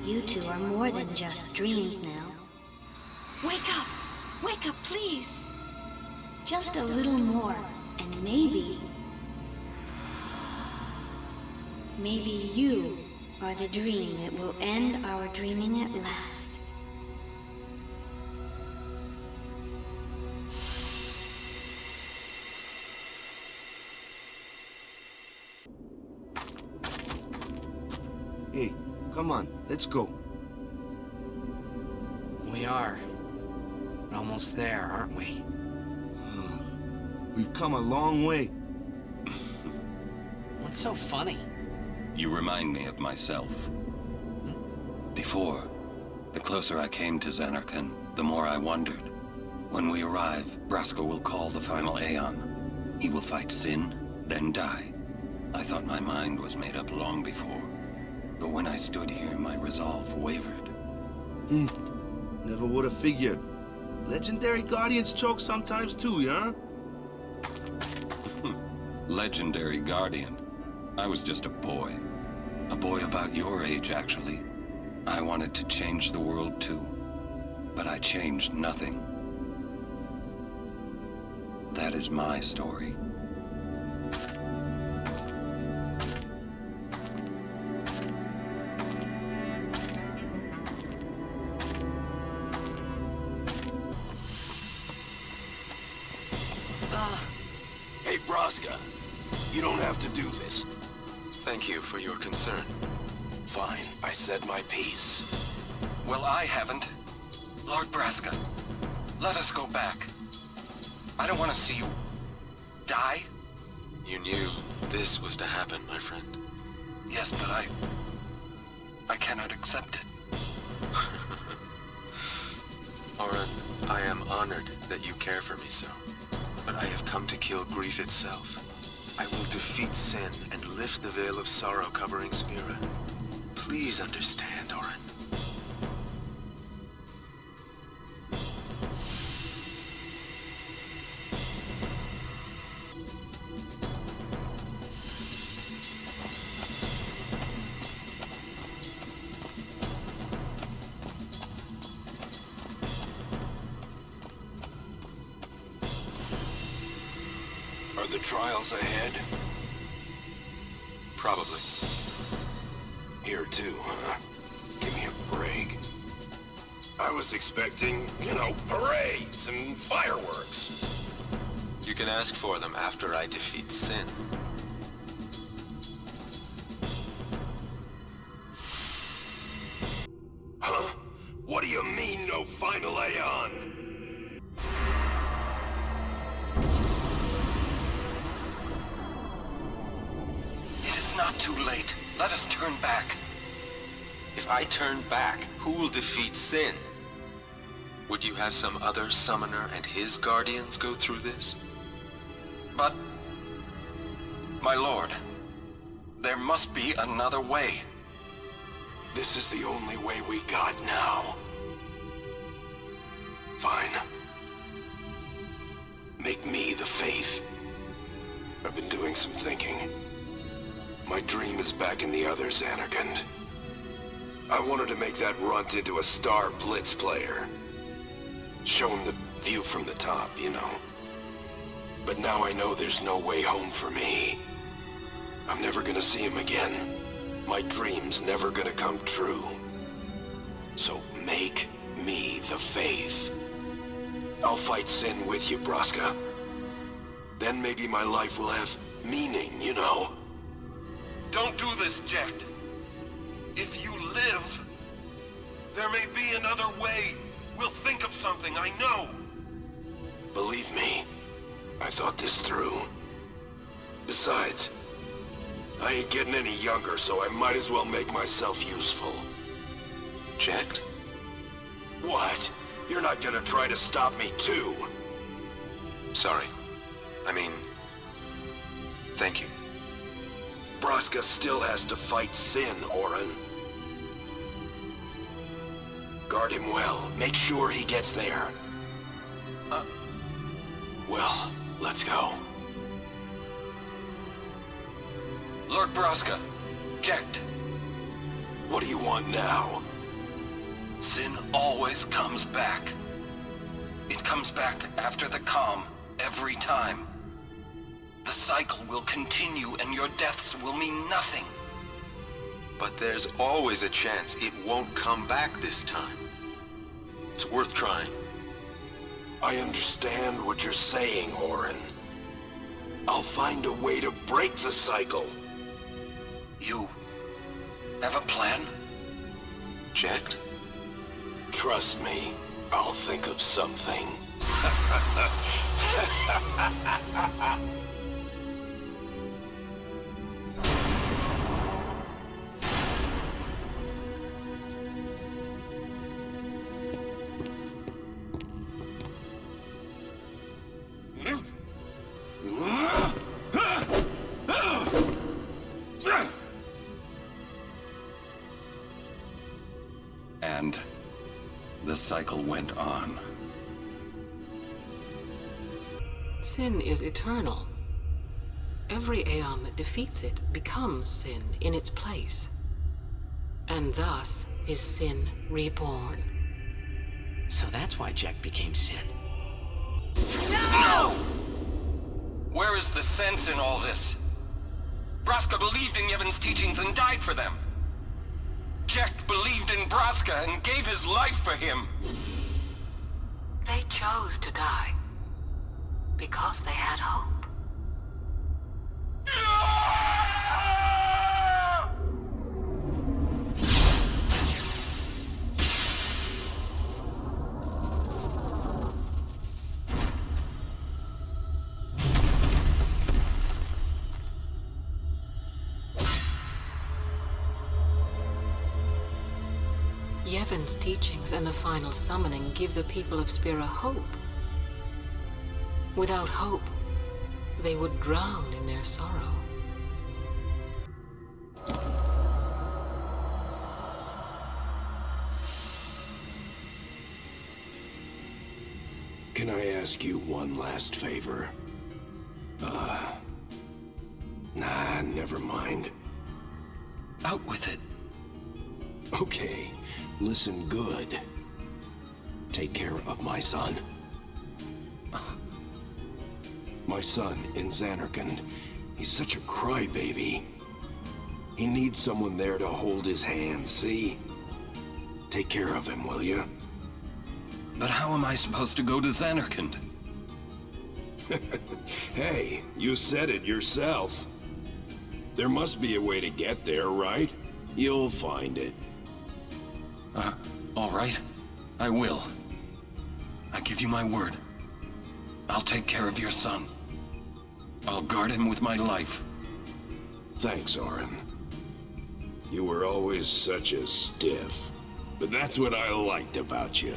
You two are more than just dreams now. Wake up! Wake up, please! Just a little more, and maybe you are the dream that will end our dreaming at last. Hey, come on, let's go. We are. Almost there, aren't we? We've come a long way. What's so funny? You remind me of myself. Before, the closer I came to Zanarkand, the more I wondered. When we arrive, Braska will call the final Aeon. He will fight Sin, then die. I thought my mind was made up long before. But when I stood here, my resolve wavered. Never would have figured. Legendary Guardians choke sometimes too, huh? Legendary Guardian. I was just a boy. A boy about your age, actually. I wanted to change the world too. But I changed nothing. That is my story. Hey, Braska. You don't have to do this. Thank you for your concern. Fine, I said my piece. Well, I haven't. Lord Braska, let us go back. I don't want to see you die. You knew this was to happen, my friend. Yes, but I cannot accept it. Auron, I am honored that you care for me so. But I have come to kill grief itself. I will defeat sin and lift the veil of sorrow covering Spira. Please understand, Auron. Are the trials ahead? Probably. Here too, huh? Give me a break. I was expecting, parades and fireworks. You can ask for them after I defeat sin. Huh? What do you mean, no final Aeon? Not too late. Let us turn back. If I turn back, who will defeat sin? Would you have some other summoner and his guardians go through this? But, my lord, there must be another way. This is the only way we got now. Fine. Make me the Faith. I've been doing some thinking. My dream is back in the other Zanarkand. I wanted to make that runt into a star blitz player. Show him the view from the top, But now I know there's no way home for me. I'm never gonna see him again. My dream's never gonna come true. So make me the Faith. I'll fight sin with you, Braska. Then maybe my life will have meaning, Don't do this, Jecht. If you live, there may be another way. We'll think of something, I know. Believe me, I thought this through. Besides, I ain't getting any younger, so I might as well make myself useful. Jecht? What? You're not gonna try to stop me too? Sorry. Thank you. Braska still has to fight sin, Auron. Guard him well. Make sure he gets there. Well, let's go. Lord Braska, Jecht. What do you want now? Sin always comes back. It comes back after the calm, every time. The cycle will continue and your deaths will mean nothing. But there's always a chance it won't come back this time. It's worth trying. I understand what you're saying, Auron. I'll find a way to break the cycle. You have a plan? Jecht? Trust me, I'll think of something. cycle went on. Sin is eternal. Every aeon that defeats it becomes sin in its place. And thus is sin reborn. So that's why Jecht became Sin. No! Where is the sense in all this? Braska believed in Yevon's teachings and died for them. Jecht believed in Braska and gave his life for him. They chose to die because they had hope. Yevon's teachings and the final summoning give the people of Spira hope. Without hope, they would drown in their sorrow. Can I ask you one last favor? Nah, never mind. Out with it. Okay, listen good. Take care of my son. My son in Zanarkand. He's such a crybaby. He needs someone there to hold his hand, see? Take care of him, will you? But how am I supposed to go to Zanarkand? Hey, you said it yourself. There must be a way to get there, right? You'll find it. All right. I will. I give you my word. I'll take care of your son. I'll guard him with my life. Thanks, Auron. You were always such a stiff. But that's what I liked about you.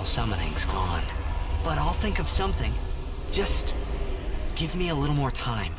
Summoning's gone. But I'll think of something. Just give me a little more time.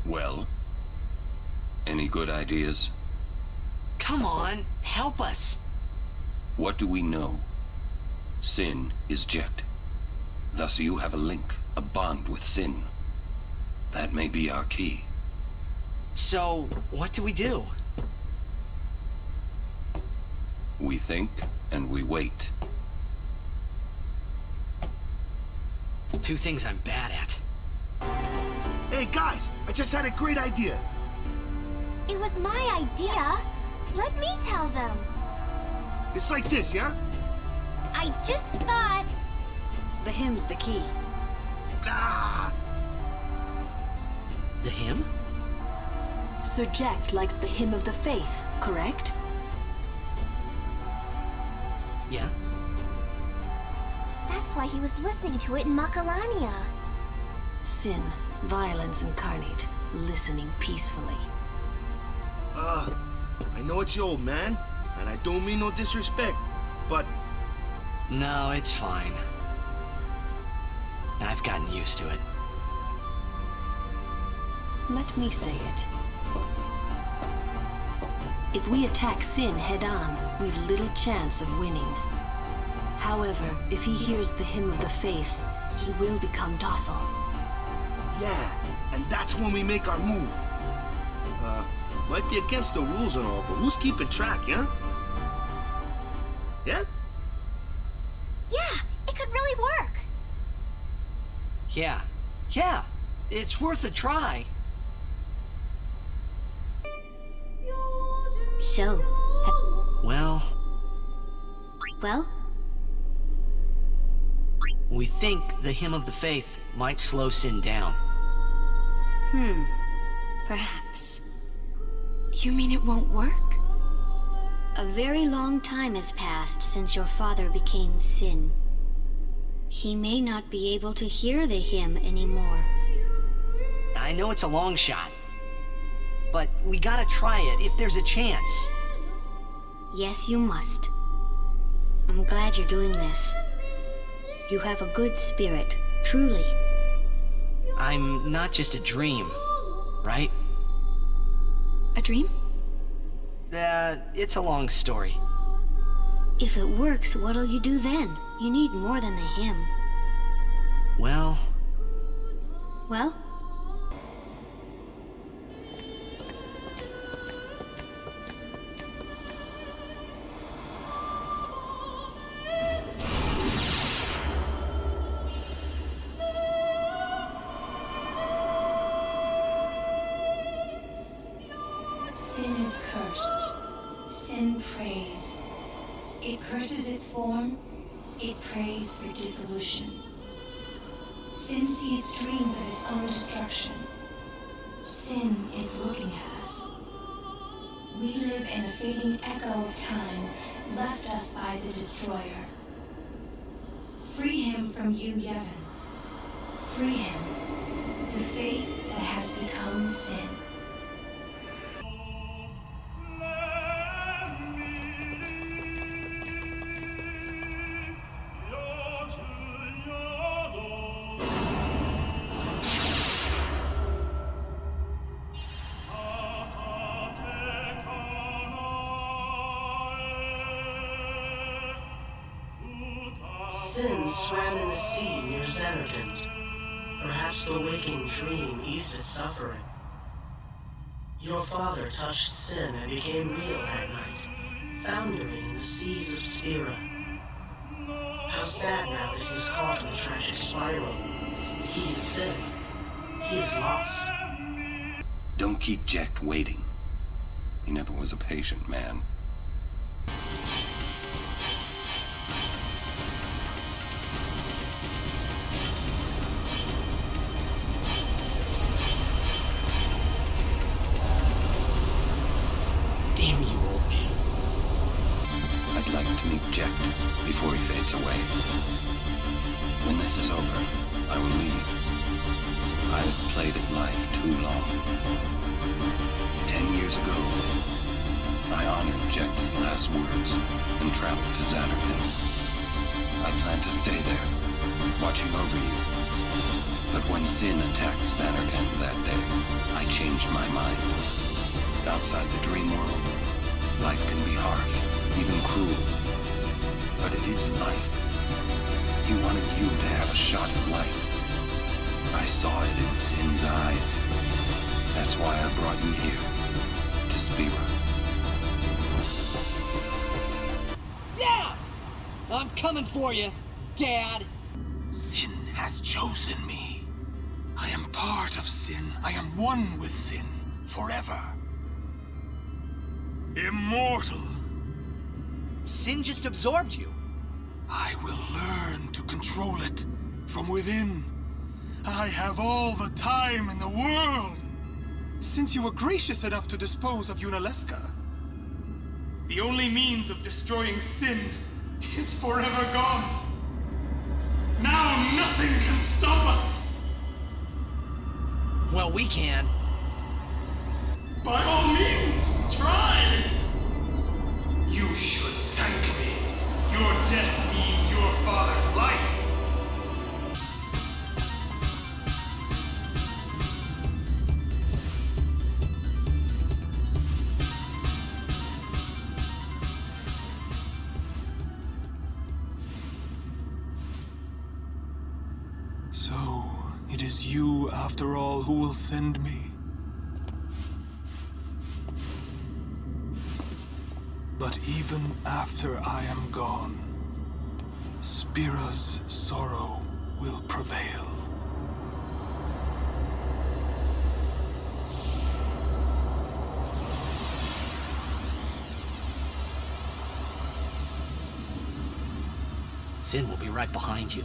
Well, any good ideas? Come on, help us. What do we know? Sin is Jecht. Thus you have a link, a bond with Sin. That may be our key. So, what do we do? We think and we wait. Two things I'm bad at. Hey guys, I just had a great idea. It was my idea. Let me tell them. It's like this, yeah? I just thought... The hymn's the key. Ah! The hymn? Sir Jecht likes the hymn of the faith, correct? Yeah. That's why he was listening to it in Makalania. Sin, violence incarnate, listening peacefully. I know it's your old man, and I don't mean no disrespect, but... No, it's fine. I've gotten used to it. Let me say it. If we attack Sin head-on, we've little chance of winning. However, if he hears the hymn of the faith, he will become docile. Yeah, and that's when we make our move. Might be against the rules and all, but who's keeping track, yeah? Yeah? Yeah, it could really work. Yeah. It's worth a try. So, Well, we think the Hymn of the Faith might slow Sin down. Perhaps. You mean it won't work? A very long time has passed since your father became Sin. He may not be able to hear the hymn anymore. I know it's a long shot, but we gotta try it if there's a chance. Yes, you must. I'm glad you're doing this. You have a good spirit, truly. I'm not just a dream, right? A dream? It's a long story. If it works, what'll you do then? You need more than the hymn. Well? Sin is cursed. Sin prays. It curses its form. It prays for dissolution. Sin sees dreams of its own destruction. Sin is looking at us. We live in a fading echo of time left us by the Destroyer. Free him from you, Yevon. Free him, the faith that has become sin. Sin swam in the sea near Zanarkand. Perhaps the waking dream eased its suffering. Your father touched Sin and became real that night, foundering in the seas of Spira. How sad now that he's caught in the tragic spiral. He is Sin. He is lost. Don't keep Jecht waiting. He never was a patient man. Damn you, old man. I'd like to meet Jecht before he fades away. When this is over, I will leave. I've played at life too long. 10 years ago, I honored Jecht's last words and traveled to Zanarkand. I plan to stay there, watching over you. But when Sin attacked Zanarkand that day, I changed my mind. Outside the dream world, life can be harsh, even cruel. But it is life. He wanted you to have a shot at life. I saw it in Sin's eyes. That's why I brought you here, to Spira. Yeah! I'm coming for you, Dad. Sin has chosen me. I am part of Sin. I am one with Sin forever. Immortal. Sin just absorbed you. I will learn to control it from within. I have all the time in the world. Since you were gracious enough to dispose of Unaleska, the only means of destroying Sin is forever gone. Now nothing can stop us. Well, we can. By all means, try. You should thank me. Your death means your father's life. So, it is you, after all, who will send me. But even after I am gone, Spira's sorrow will prevail. Sin will be right behind you.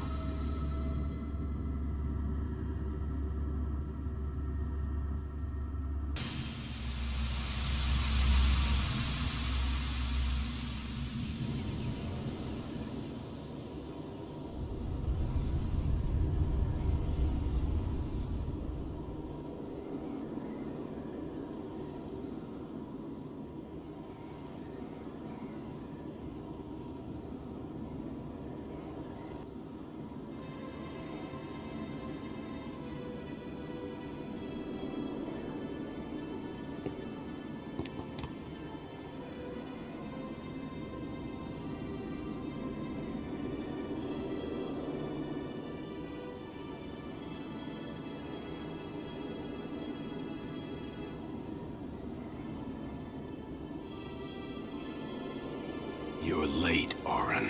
You're late, Auron.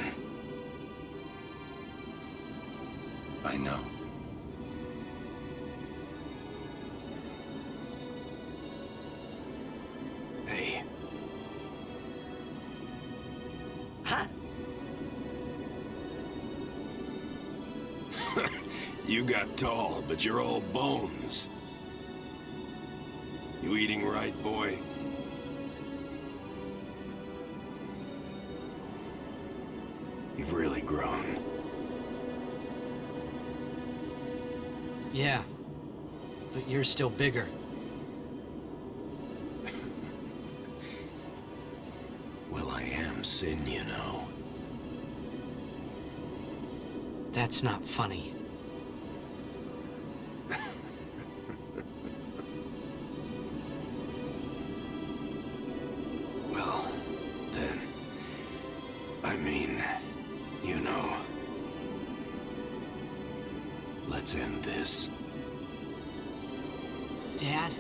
I know. Hey. Huh? You got tall, but you're all bones. You eating right, boy? You've really grown. Yeah, but you're still bigger. Well, I am Sin, you know. That's not funny. Well, then, I mean, you know. Let's end this. Dad?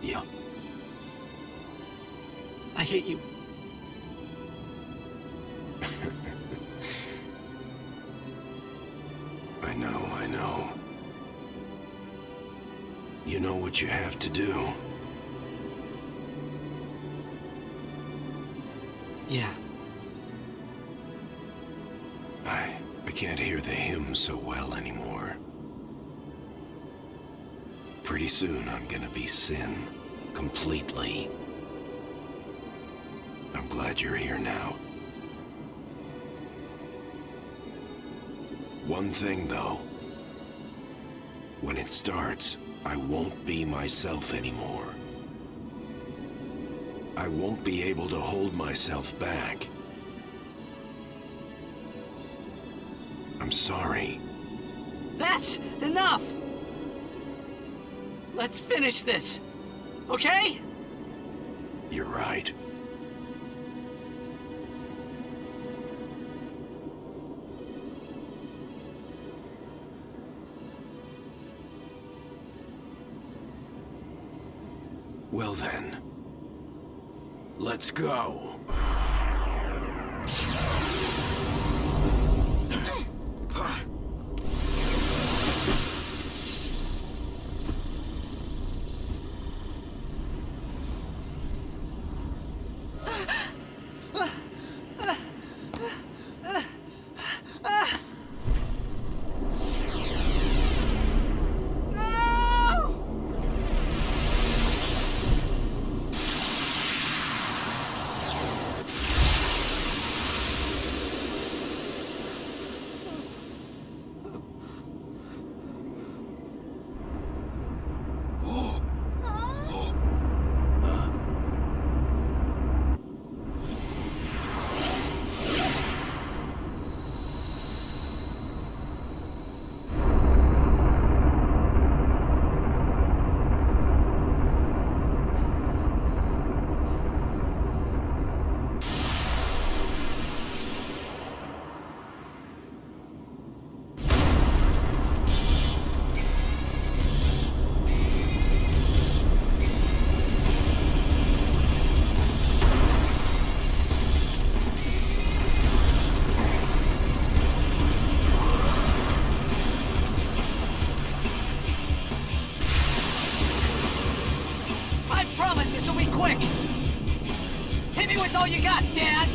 Yeah. I hate you. I know. You know what you have to do. Yeah. I can't hear the hymn so well anymore. Pretty soon I'm gonna be Sin. Completely. I'm glad you're here now. One thing, though. When it starts, I won't be myself anymore. I won't be able to hold myself back. I'm sorry. That's enough! Let's finish this, okay? You're right. Well then, let's go. That's all you got, Dad!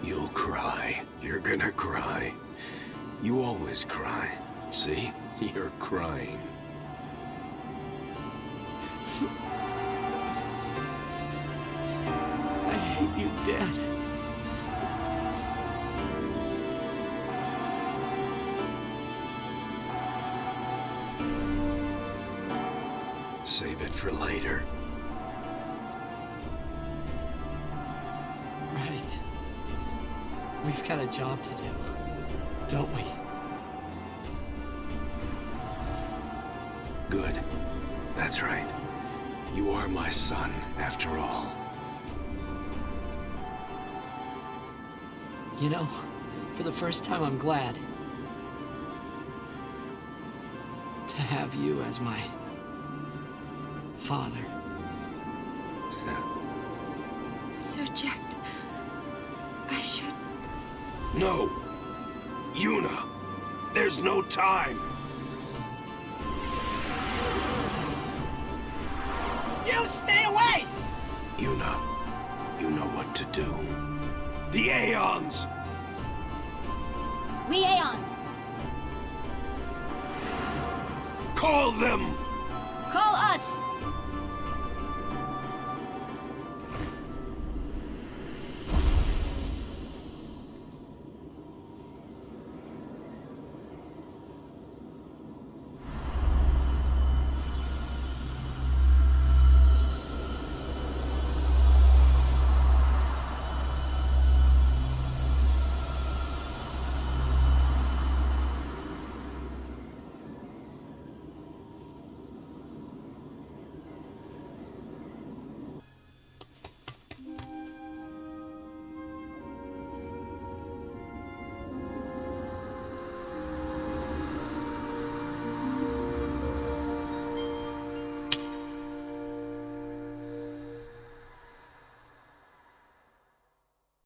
You'll cry. You're gonna cry. You always cry. See? You're crying. I hate you, Dad. Save it for later. Right. We've got a job to do, don't we? Good. That's right. You are my son, after all. You know, for the first time I'm glad to have you as my father. Sir Jecht, I should... No! Yuna! There's no time! You stay away! Yuna, you know what to do. The Aeons! We Aeons. Call them! Call us.